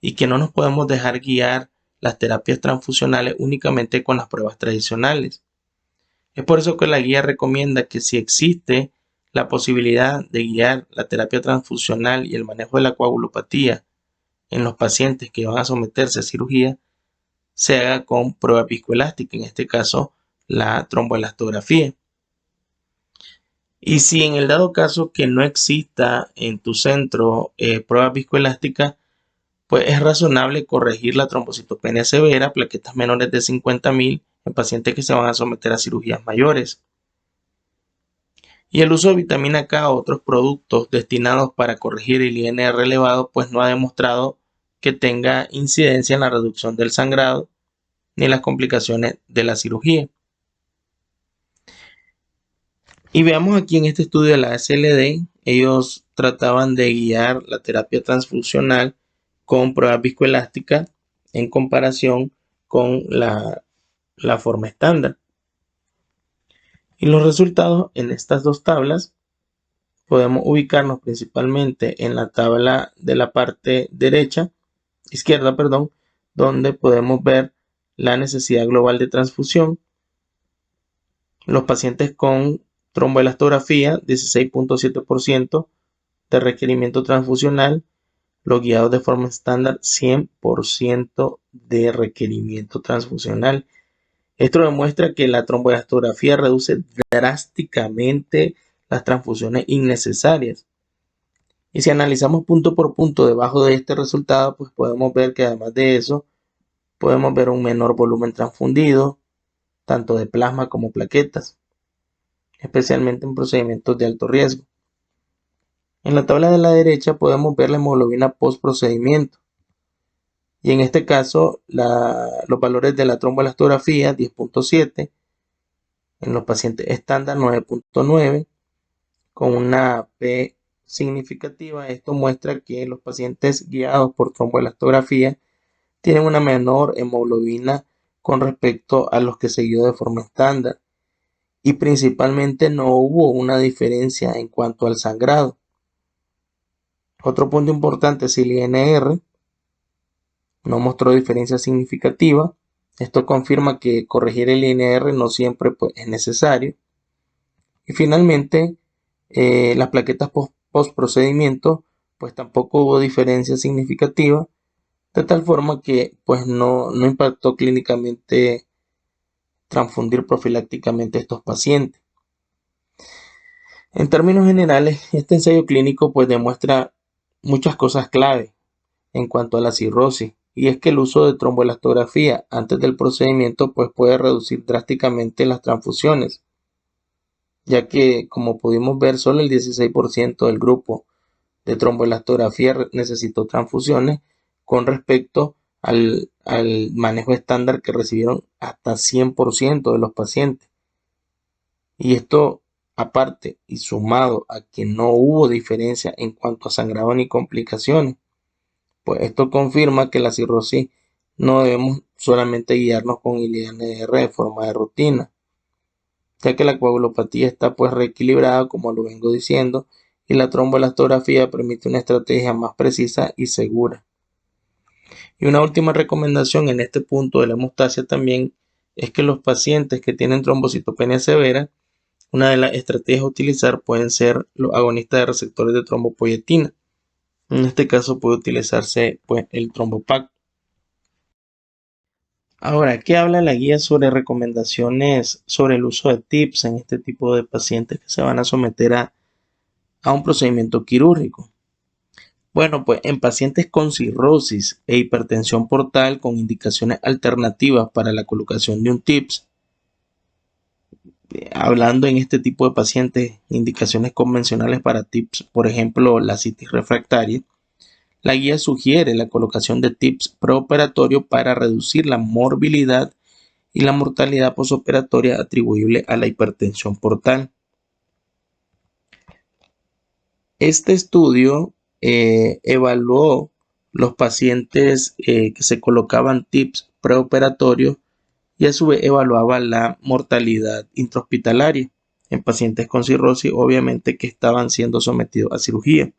y que no nos podemos dejar guiar las terapias transfusionales únicamente con las pruebas tradicionales. Es por eso que la guía recomienda que si existe la posibilidad de guiar la terapia transfusional y el manejo de la coagulopatía en los pacientes que van a someterse a cirugía, se haga con prueba viscoelástica, en este caso la tromboelastografía. Y si en el dado caso que no exista en tu centro prueba viscoelástica, pues es razonable corregir la trombocitopenia severa, plaquetas menores de 50.000 en pacientes que se van a someter a cirugías mayores. Y el uso de vitamina K o otros productos destinados para corregir el INR elevado, pues no ha demostrado que tenga incidencia en la reducción del sangrado ni en las complicaciones de la cirugía. Y veamos aquí en este estudio de la SLD, ellos trataban de guiar la terapia transfusional con pruebas viscoelásticas en comparación con la forma estándar. Y los resultados en estas dos tablas podemos ubicarnos principalmente en la tabla de la parte izquierda, donde podemos ver la necesidad global de transfusión. Los pacientes con tromboelastografía, 16.7% de requerimiento transfusional. Los guiados de forma estándar, 100% de requerimiento transfusional. Esto demuestra que la tromboelastografía reduce drásticamente las transfusiones innecesarias. Y si analizamos punto por punto debajo de este resultado, pues podemos ver que además de eso, podemos ver un menor volumen transfundido, tanto de plasma como plaquetas, especialmente en procedimientos de alto riesgo. En la tabla de la derecha podemos ver la hemoglobina post procedimiento. Y en este caso, los valores de la tromboelastografía, 10.7, en los pacientes estándar 9.9, con una P significativa. Esto muestra que los pacientes guiados por tromboelastografía tienen una menor hemoglobina con respecto a los que se guió de forma estándar. Y principalmente no hubo una diferencia en cuanto al sangrado. Otro punto importante es el INR. No mostró diferencia significativa. Esto confirma que corregir el INR no siempre pues, es necesario. Y finalmente, las plaquetas post procedimiento, pues tampoco hubo diferencia significativa, de tal forma que pues no impactó clínicamente transfundir profilácticamente a estos pacientes. En términos generales, este ensayo clínico pues demuestra muchas cosas clave en cuanto a la cirrosis, y es que el uso de tromboelastografía antes del procedimiento pues puede reducir drásticamente las transfusiones, ya que como pudimos ver solo el 16% del grupo de tromboelastografía necesitó transfusiones con respecto al manejo estándar que recibieron hasta 100% de los pacientes. Y esto aparte y sumado a que no hubo diferencia en cuanto a sangrado ni complicaciones, pues esto confirma que la cirrosis no debemos solamente guiarnos con el INR de forma de rutina, ya que la coagulopatía está pues reequilibrada, como lo vengo diciendo, y la tromboelastografía permite una estrategia más precisa y segura. Y una última recomendación en este punto de la hemostasia también es que los pacientes que tienen trombocitopenia severa, una de las estrategias a utilizar pueden ser los agonistas de receptores de trombopoyetina. En este caso puede utilizarse pues, el trombopac. Ahora, ¿qué habla la guía sobre recomendaciones sobre el uso de TIPS en este tipo de pacientes que se van a someter a un procedimiento quirúrgico? Bueno, pues en pacientes con cirrosis e hipertensión portal con indicaciones alternativas para la colocación de un TIPS, hablando en este tipo de pacientes, indicaciones convencionales para TIPS, por ejemplo, la citis refractaria, La guía sugiere la colocación de tips preoperatorio para reducir la morbilidad y la mortalidad posoperatoria atribuible a la hipertensión portal. Este estudio evaluó los pacientes que se colocaban tips preoperatorios y a su vez evaluaba la mortalidad intrahospitalaria en pacientes con cirrosis, obviamente que estaban siendo sometidos a cirugía.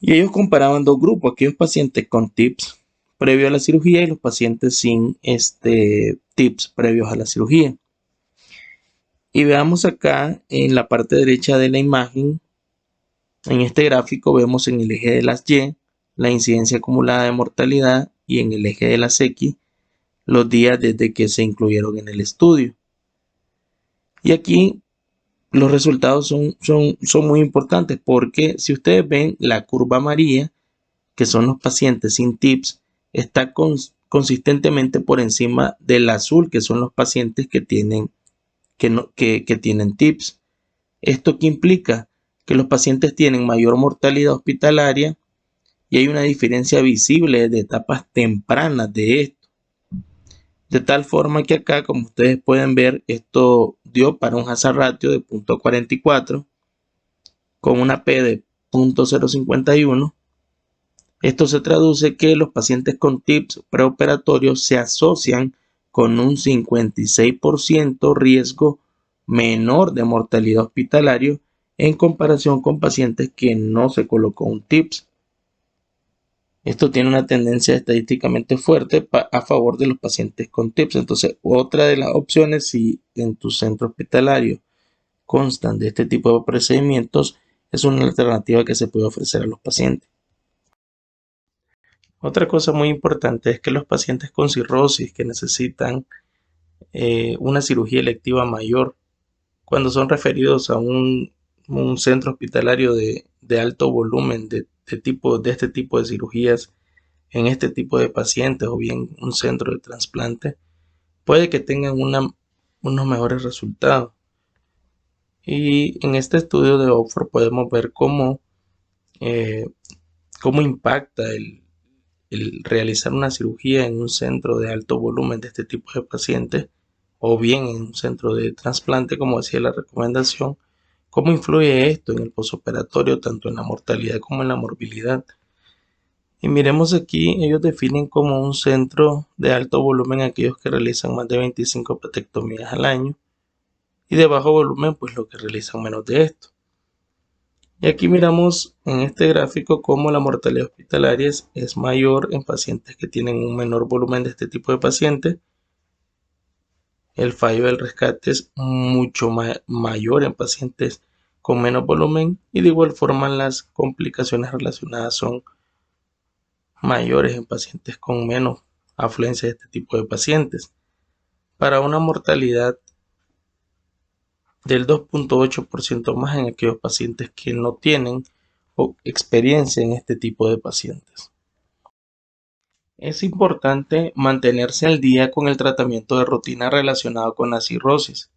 Y ellos comparaban dos grupos, aquellos pacientes con tips previo a la cirugía y los pacientes sin tips previos a la cirugía. Y veamos acá en la parte derecha de la imagen, en este gráfico vemos en el eje de las Y la incidencia acumulada de mortalidad y en el eje de las X los días desde que se incluyeron en el estudio. Y aquí los resultados son muy importantes porque si ustedes ven la curva amarilla, que son los pacientes sin tips, está consistentemente por encima del azul, que son los pacientes que tienen tips. ¿Esto qué implica? Que los pacientes tienen mayor mortalidad hospitalaria y hay una diferencia visible de etapas tempranas de esto. De tal forma que acá, como ustedes pueden ver, esto dio para un hazard ratio de 0.44 con una P de 0.051. Esto se traduce que los pacientes con tips preoperatorios se asocian con un 56% riesgo menor de mortalidad hospitalario en comparación con pacientes que no se colocó un tips. Esto tiene una tendencia estadísticamente fuerte a favor de los pacientes con tips. Entonces, otra de las opciones, si en tu centro hospitalario constan de este tipo de procedimientos, es una alternativa que se puede ofrecer a los pacientes. Otra cosa muy importante es que los pacientes con cirrosis que necesitan una cirugía electiva mayor, cuando son referidos a un centro hospitalario de alto volumen de este tipo de cirugías en este tipo de pacientes o bien un centro de trasplante, puede que tengan unos mejores resultados. Y en este estudio de Oxford podemos ver cómo impacta el realizar una cirugía en un centro de alto volumen de este tipo de pacientes o bien en un centro de trasplante, como decía la recomendación, cómo influye esto en el posoperatorio, tanto en la mortalidad como en la morbilidad. Y miremos aquí, ellos definen como un centro de alto volumen aquellos que realizan más de 25 petectomías al año y de bajo volumen pues los que realizan menos de esto. Y aquí miramos en este gráfico cómo la mortalidad hospitalaria es mayor en pacientes que tienen un menor volumen de este tipo de pacientes. El fallo del rescate es mucho mayor en pacientes con menos volumen y de igual forma las complicaciones relacionadas son mayores en pacientes con menos afluencia de este tipo de pacientes, para una mortalidad del 2.8% más en aquellos pacientes que no tienen experiencia en este tipo de pacientes. Es importante mantenerse al día con el tratamiento de rutina relacionado con la cirrosis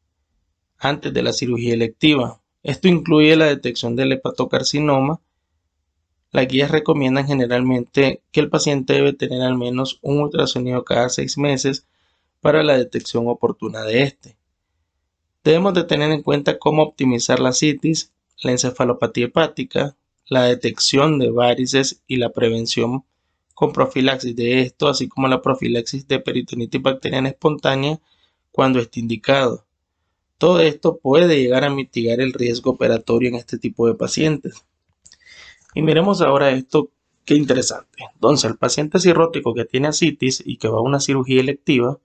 antes de la cirugía electiva. Esto incluye la detección del hepatocarcinoma. Las guías recomiendan generalmente que el paciente debe tener al menos un ultrasonido cada 6 meses para la detección oportuna de este. Debemos de tener en cuenta cómo optimizar la citis, la encefalopatía hepática, la detección de varices y la prevención con profilaxis de esto, así como la profilaxis de peritonitis bacteriana espontánea cuando esté indicado. Todo esto puede llegar a mitigar el riesgo operatorio en este tipo de pacientes. Y miremos ahora esto, qué interesante. Entonces, el paciente cirrótico que tiene ascitis y que va a una cirugía electiva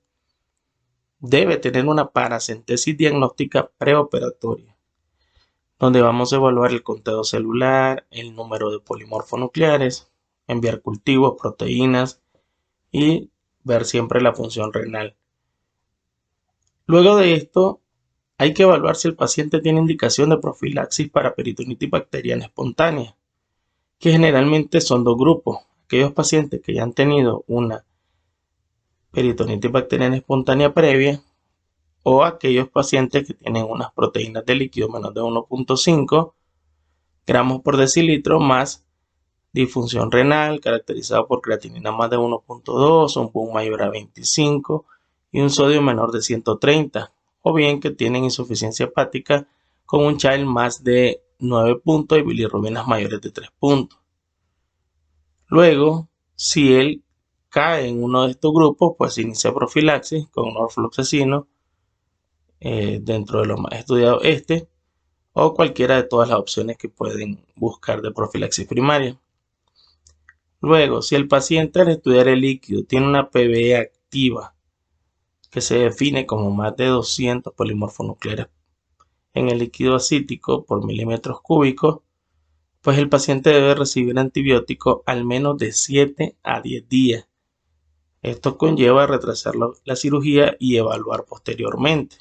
debe tener una paracentesis diagnóstica preoperatoria, donde vamos a evaluar el conteo celular, el número de polimorfonucleares, enviar cultivos, proteínas y ver siempre la función renal. Luego de esto, hay que evaluar si el paciente tiene indicación de profilaxis para peritonitis bacteriana espontánea, que generalmente son dos grupos. Aquellos pacientes que ya han tenido una peritonitis bacteriana espontánea previa o aquellos pacientes que tienen unas proteínas de líquido menos de 1.5 gramos por decilitro más disfunción renal caracterizada por creatinina más de 1.2, un PUM mayor a 25 y un sodio menor de 130, o bien que tienen insuficiencia hepática con un Child más de 9 puntos y bilirrubinas mayores de 3 puntos. Luego, si él cae en uno de estos grupos, pues se inicia profilaxis con norfloxacino dentro de lo más estudiado o cualquiera de todas las opciones que pueden buscar de profilaxis primaria. Luego, si el paciente al estudiar el líquido tiene una PBE activa que se define como más de 200 polimorfonucleares en el líquido acítico por milímetros cúbicos, pues el paciente debe recibir antibiótico al menos de 7 a 10 días. Esto conlleva retrasar la cirugía y evaluar posteriormente.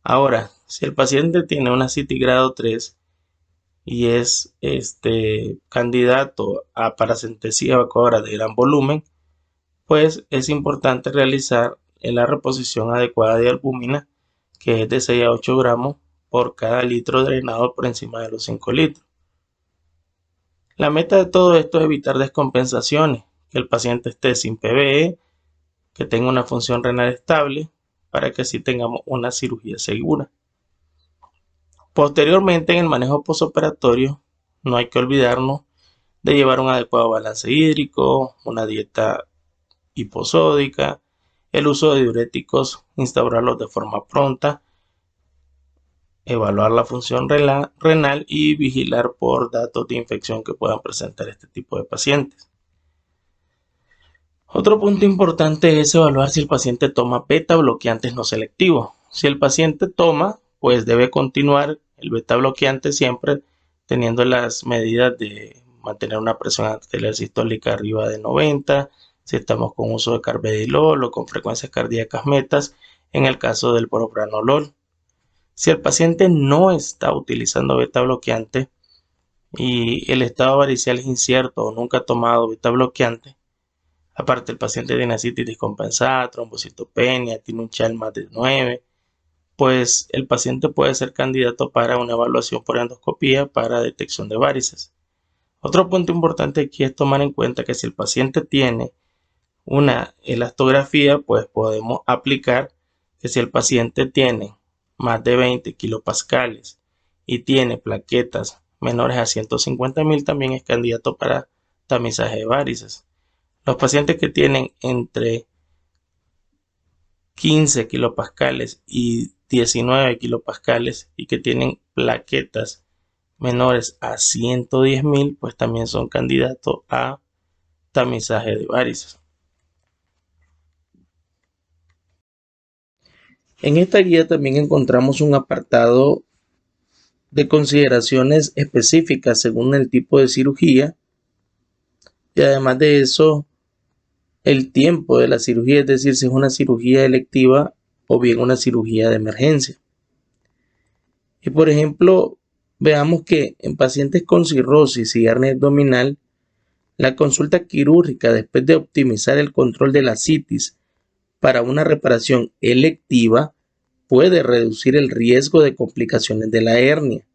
Ahora, si el paciente tiene una CITI grado 3 y es candidato a paracentesia evacuadora de gran volumen, pues es importante realizar la reposición adecuada de albúmina, que es de 6 a 8 gramos por cada litro drenado por encima de los 5 litros. La meta de todo esto es evitar descompensaciones, que el paciente esté sin PBE, que tenga una función renal estable, para que así tengamos una cirugía segura. Posteriormente, en el manejo postoperatorio, no hay que olvidarnos de llevar un adecuado balance hídrico, una dieta hiposódica, el uso de diuréticos, instaurarlos de forma pronta, evaluar la función renal y vigilar por datos de infección que puedan presentar este tipo de pacientes. Otro punto importante es evaluar si el paciente toma beta bloqueantes no selectivos. Si el paciente toma, pues debe continuar el beta bloqueante siempre teniendo las medidas de mantener una presión arterial sistólica arriba de 90, si estamos con uso de carvedilol o con frecuencias cardíacas metas, en el caso del propranolol. Si el paciente no está utilizando beta bloqueante y el estado varicial es incierto o nunca ha tomado beta bloqueante, aparte el paciente tiene ascitis descompensada, trombocitopenia, tiene un Child más de 9, pues el paciente puede ser candidato para una evaluación por endoscopía para detección de varices. Otro punto importante aquí es tomar en cuenta que si el paciente tiene una elastografía, pues podemos aplicar que si el paciente tiene más de 20 kilopascales y tiene plaquetas menores a 150.000, también es candidato para tamizaje de varices. Los pacientes que tienen entre 15 kilopascales y 19 kilopascales y que tienen plaquetas menores a 110.000, pues también son candidatos a tamizaje de varices. En esta guía también encontramos un apartado de consideraciones específicas según el tipo de cirugía y además de eso el tiempo de la cirugía, es decir, si es una cirugía electiva o bien una cirugía de emergencia. Y por ejemplo, veamos que en pacientes con cirrosis y hernia abdominal, la consulta quirúrgica después de optimizar el control de la citis para una reparación electiva puede reducir el riesgo de complicaciones de la hernia,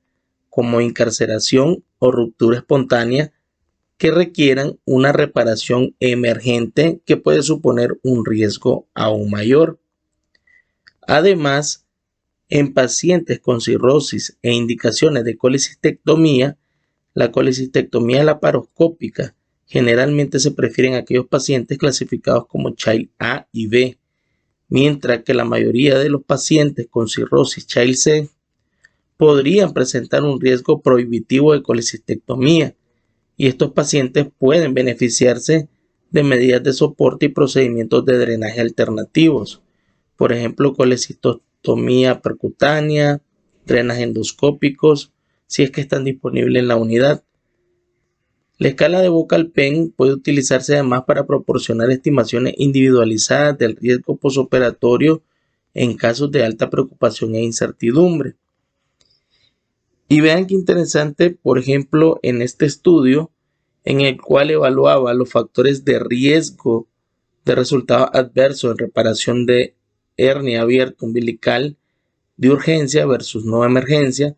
como incarceración o ruptura espontánea, que requieran una reparación emergente que puede suponer un riesgo aún mayor. Además, en pacientes con cirrosis e indicaciones de colecistectomía, la colecistectomía laparoscópica generalmente se prefiere en aquellos pacientes clasificados como Child A y B, mientras que la mayoría de los pacientes con cirrosis Child C podrían presentar un riesgo prohibitivo de colecistectomía, y estos pacientes pueden beneficiarse de medidas de soporte y procedimientos de drenaje alternativos, por ejemplo, colecistectomía percutánea, drenajes endoscópicos, si es que están disponibles en la unidad. La escala de Vocal Pen puede utilizarse además para proporcionar estimaciones individualizadas del riesgo postoperatorio en casos de alta preocupación e incertidumbre. Y vean qué interesante, por ejemplo, en este estudio, en el cual evaluaba los factores de riesgo de resultados adversos en reparación de hernia abierta umbilical de urgencia versus no emergencia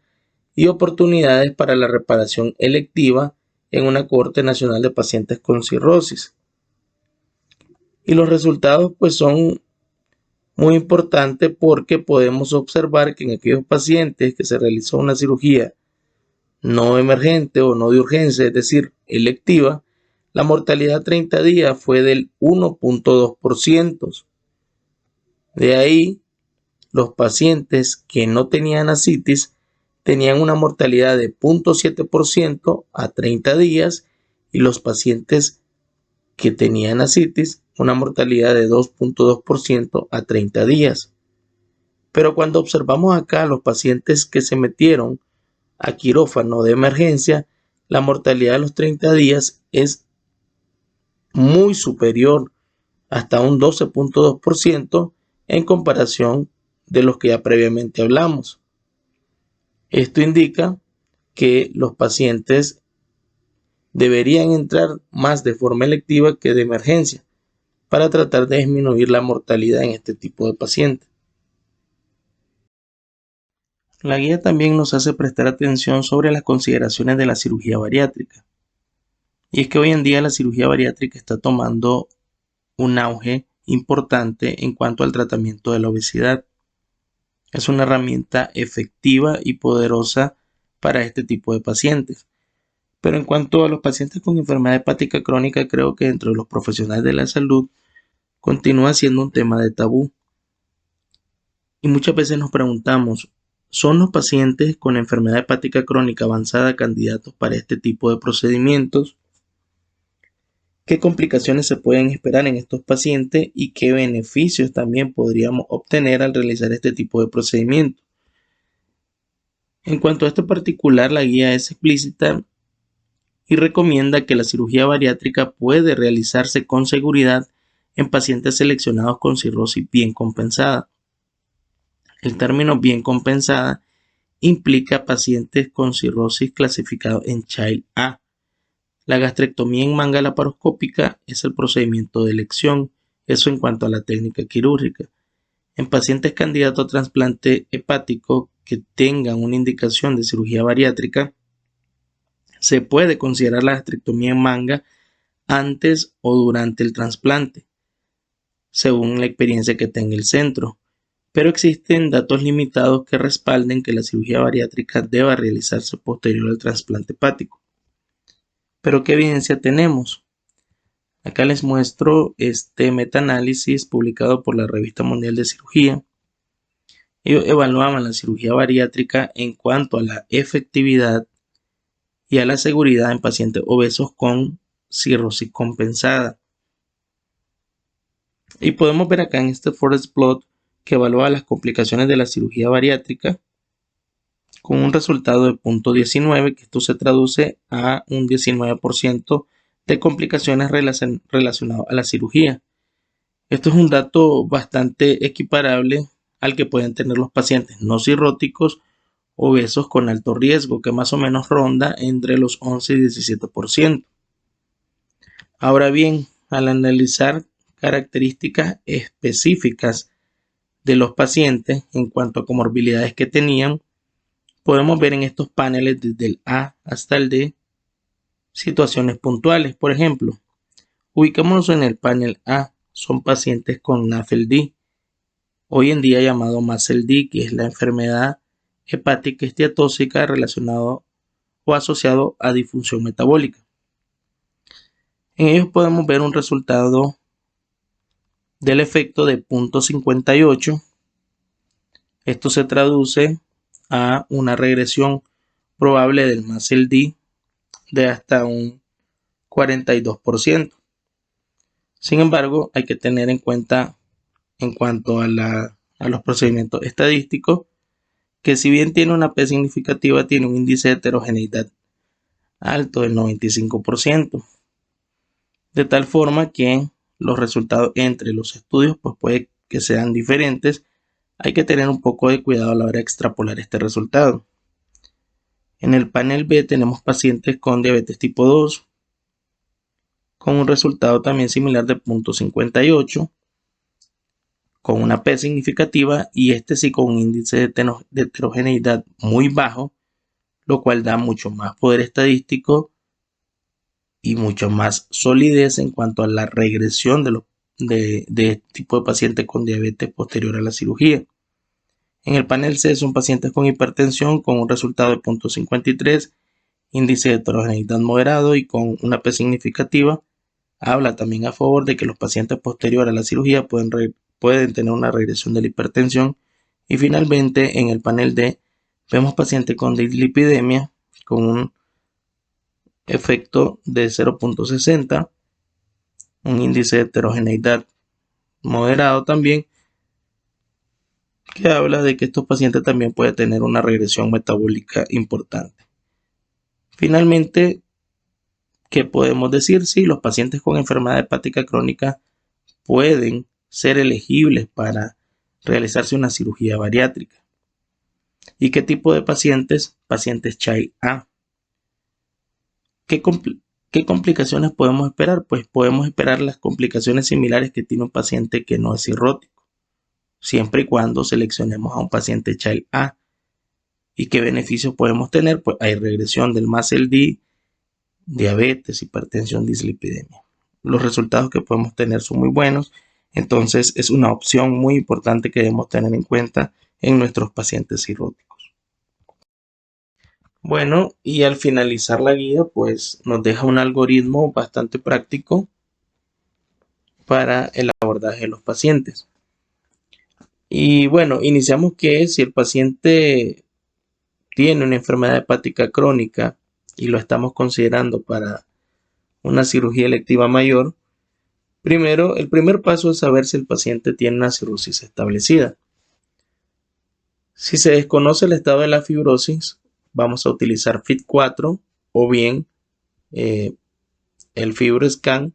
y oportunidades para la reparación electiva en una cohorte nacional de pacientes con cirrosis. Y los resultados pues son muy importantes porque podemos observar que en aquellos pacientes que se realizó una cirugía no emergente o no de urgencia, es decir, electiva, la mortalidad a 30 días fue del 1.2%. De ahí, los pacientes que no tenían ascitis tenían una mortalidad de 0.7% a 30 días y los pacientes que tenían ascitis una mortalidad de 2.2% a 30 días. Pero cuando observamos acá los pacientes que se metieron a quirófano de emergencia, la mortalidad de los 30 días es muy superior, hasta un 12.2% en comparación de los que ya previamente hablamos. Esto indica que los pacientes deberían entrar más de forma electiva que de emergencia para tratar de disminuir la mortalidad en este tipo de pacientes. La guía también nos hace prestar atención sobre las consideraciones de la cirugía bariátrica. Y es que hoy en día la cirugía bariátrica está tomando un auge importante en cuanto al tratamiento de la obesidad. Es una herramienta efectiva y poderosa para este tipo de pacientes. Pero en cuanto a los pacientes con enfermedad hepática crónica, creo que entre los profesionales de la salud continúa siendo un tema de tabú. Y muchas veces nos preguntamos, ¿son los pacientes con enfermedad hepática crónica avanzada candidatos para este tipo de procedimientos? ¿Qué complicaciones se pueden esperar en estos pacientes y qué beneficios también podríamos obtener al realizar este tipo de procedimiento? En cuanto a este particular, la guía es explícita y recomienda que la cirugía bariátrica puede realizarse con seguridad en pacientes seleccionados con cirrosis bien compensada. El término bien compensada implica pacientes con cirrosis clasificados en Child A. La gastrectomía en manga laparoscópica es el procedimiento de elección, eso en cuanto a la técnica quirúrgica. En pacientes candidatos a trasplante hepático que tengan una indicación de cirugía bariátrica, se puede considerar la gastrectomía en manga antes o durante el trasplante, según la experiencia que tenga el centro. Pero existen datos limitados que respalden que la cirugía bariátrica deba realizarse posterior al trasplante hepático. ¿Pero qué evidencia tenemos? Acá les muestro este metaanálisis publicado por la Revista Mundial de Cirugía. Ellos evaluaban la cirugía bariátrica en cuanto a la efectividad y a la seguridad en pacientes obesos con cirrosis compensada. Y podemos ver acá en este forest plot que evalúa las complicaciones de la cirugía bariátrica con un resultado de 0.19, que esto se traduce a un 19% de complicaciones relacionadas a la cirugía. Esto es un dato bastante equiparable al que pueden tener los pacientes no cirróticos obesos con alto riesgo, que más o menos ronda entre los 11 y 17%. Ahora bien, al analizar características específicas de los pacientes en cuanto a comorbilidades que tenían, podemos ver en estos paneles desde el A hasta el D situaciones puntuales. Por ejemplo, ubicémonos en el panel A, son pacientes con NAFLD, hoy en día llamado MASLD, que es la enfermedad hepática esteatóxica relacionado o asociado a disfunción metabólica. En ellos podemos ver un resultado del efecto de 0.58. Esto se traduce a una regresión probable del MASLD de hasta un 42%. Sin embargo, hay que tener en cuenta en cuanto a los procedimientos estadísticos que si bien tiene una P significativa, tiene un índice de heterogeneidad alto del 95%. De tal forma que los resultados entre los estudios pues puede que sean diferentes. Hay que tener un poco de cuidado a la hora de extrapolar este resultado. En el panel B tenemos pacientes con diabetes tipo 2, con un resultado también similar de 0.58, con una P significativa y este sí con un índice de heterogeneidad muy bajo, lo cual da mucho más poder estadístico y mucho más solidez en cuanto a la regresión de este tipo de pacientes con diabetes posterior a la cirugía. En el panel C son pacientes con hipertensión con un resultado de 0.53, índice de heterogeneidad moderado y con una P significativa. Habla también a favor de que los pacientes posterior a la cirugía pueden tener una regresión de la hipertensión. Y finalmente, en el panel D, vemos pacientes con dislipidemia con un efecto de 0.60, un índice de heterogeneidad moderado también, que habla de que estos pacientes también pueden tener una regresión metabólica importante. Finalmente, ¿qué podemos decir? Sí, los pacientes con enfermedad hepática crónica pueden ser elegibles para realizarse una cirugía bariátrica. ¿Y qué tipo de pacientes? Pacientes Child A. ¿Qué complicaciones podemos esperar? Pues podemos esperar las complicaciones similares que tiene un paciente que no es cirrótico, siempre y cuando seleccionemos a un paciente Child A. ¿Y qué beneficios podemos tener? Pues hay regresión del MASLD, diabetes, hipertensión, dislipidemia. Los resultados que podemos tener son muy buenos, entonces es una opción muy importante que debemos tener en cuenta en nuestros pacientes cirróticos. Bueno, y al finalizar la guía, pues nos deja un algoritmo bastante práctico para el abordaje de los pacientes. Y bueno, iniciamos que si el paciente tiene una enfermedad hepática crónica y lo estamos considerando para una cirugía electiva mayor, primero, el primer paso es saber si el paciente tiene una cirrosis establecida. Si se desconoce el estado de la fibrosis, vamos a utilizar FIT4 o bien el FibroScan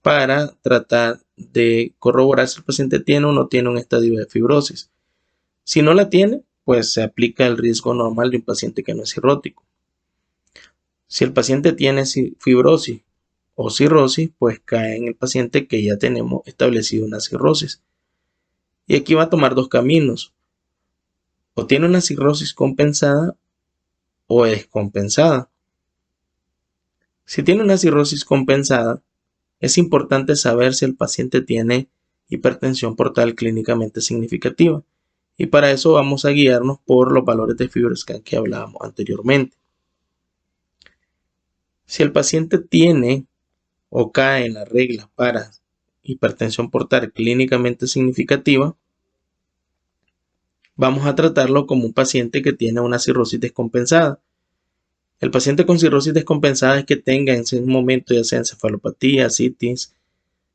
para tratar de corroborar si el paciente tiene o no tiene un estadio de fibrosis. Si no la tiene, pues se aplica el riesgo normal de un paciente que no es cirrótico. Si el paciente tiene fibrosis o cirrosis, pues cae en el paciente que ya tenemos establecido una cirrosis. Y aquí va a tomar dos caminos. O tiene una cirrosis compensada o descompensada. Si tiene una cirrosis compensada, es importante saber si el paciente tiene hipertensión portal clínicamente significativa. Y para eso vamos a guiarnos por los valores de FibroScan que hablábamos anteriormente. Si el paciente tiene o cae en la regla para hipertensión portal clínicamente significativa, vamos a tratarlo como un paciente que tiene una cirrosis descompensada. El paciente con cirrosis descompensada es que tenga en ese momento ya sea encefalopatía, citis,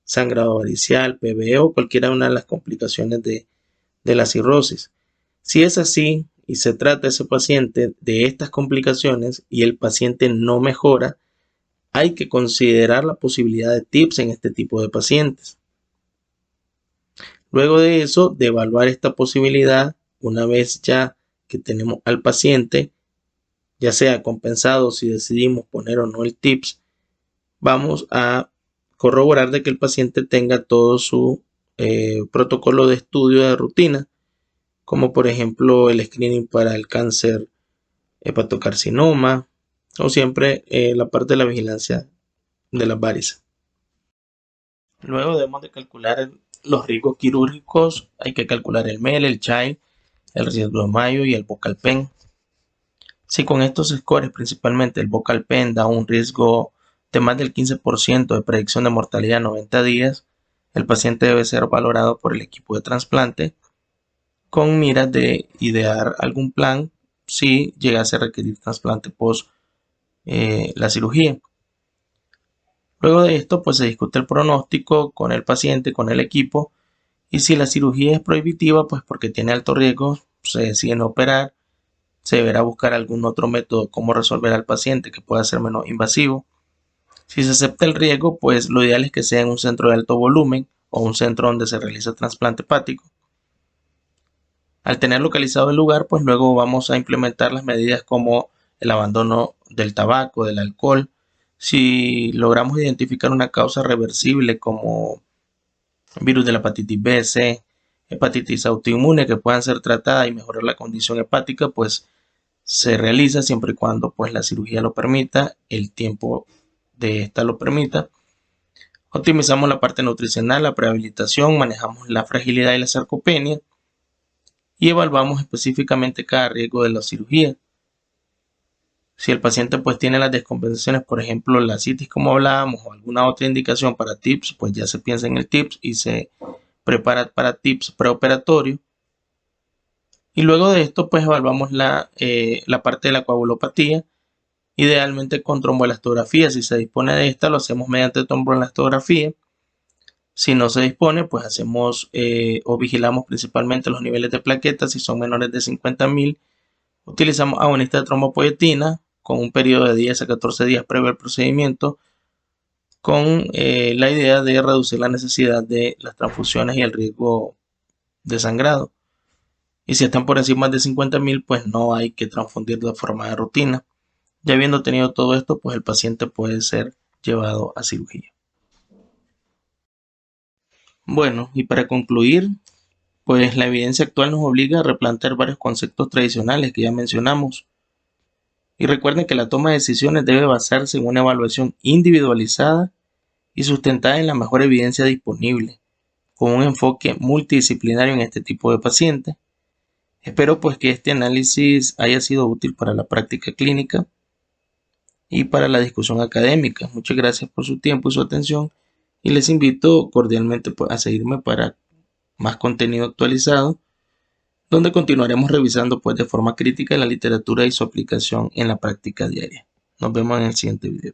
sangrado varicial, PBE o cualquiera de las complicaciones de la cirrosis. Si es así y se trata ese paciente de estas complicaciones y el paciente no mejora, hay que considerar la posibilidad de TIPS en este tipo de pacientes. Luego de eso, de evaluar esta posibilidad, una vez ya que tenemos al paciente, ya sea compensado si decidimos poner o no el TIPS, vamos a corroborar de que el paciente tenga todo su protocolo de estudio de rutina, como por ejemplo el screening para el cáncer hepatocarcinoma o siempre la parte de la vigilancia de las varices. Luego debemos de calcular los riesgos quirúrgicos, hay que calcular el MEL, el CHILD, el riesgo de Mayo y el Vocal Pen. Si con estos scores, principalmente el Vocal Pen, da un riesgo de más del 15% de predicción de mortalidad a 90 días, el paciente debe ser valorado por el equipo de trasplante con miras de idear algún plan si llegase a requerir trasplante post la cirugía. Luego de esto, pues se discute el pronóstico con el paciente, con el equipo, y si la cirugía es prohibitiva, pues porque tiene alto riesgo, se decide no operar, se deberá buscar algún otro método cómo resolver al paciente que pueda ser menos invasivo. Si se acepta el riesgo, pues lo ideal es que sea en un centro de alto volumen o un centro donde se realiza trasplante hepático. Al tener localizado el lugar, pues luego vamos a implementar las medidas como el abandono del tabaco, del alcohol. Si logramos identificar una causa reversible como virus de la hepatitis B, C, hepatitis autoinmune que puedan ser tratadas y mejorar la condición hepática, pues se realiza siempre y cuando pues la cirugía lo permita, el tiempo de esta lo permita. Optimizamos la parte nutricional, la prehabilitación, manejamos la fragilidad y la sarcopenia y evaluamos específicamente cada riesgo de la cirugía. Si el paciente pues tiene las descompensaciones, por ejemplo la citis como hablábamos o alguna otra indicación para TIPS, pues ya se piensa en el TIPS y se prepara para TIPS preoperatorio. Y luego de esto pues evaluamos la parte de la coagulopatía, idealmente con tromboelastografía. Si se dispone de esta lo hacemos mediante tromboelastografía. Si no se dispone pues hacemos o vigilamos principalmente los niveles de plaquetas. Si son menores de 50.000 utilizamos agonista de trombopoietina con un periodo de 10 a 14 días previo al procedimiento, con la idea de reducir la necesidad de las transfusiones y el riesgo de sangrado. Y si están por encima de 50.000, pues no hay que transfundir de forma de rutina. Ya habiendo tenido todo esto, pues el paciente puede ser llevado a cirugía. Bueno, y para concluir, pues la evidencia actual nos obliga a replantear varios conceptos tradicionales que ya mencionamos. Y recuerden que la toma de decisiones debe basarse en una evaluación individualizada y sustentada en la mejor evidencia disponible, con un enfoque multidisciplinario en este tipo de pacientes. Espero pues que este análisis haya sido útil para la práctica clínica y para la discusión académica. Muchas gracias por su tiempo y su atención y les invito cordialmente pues, a seguirme para más contenido actualizado, donde continuaremos revisando pues de forma crítica la literatura y su aplicación en la práctica diaria. Nos vemos en el siguiente video.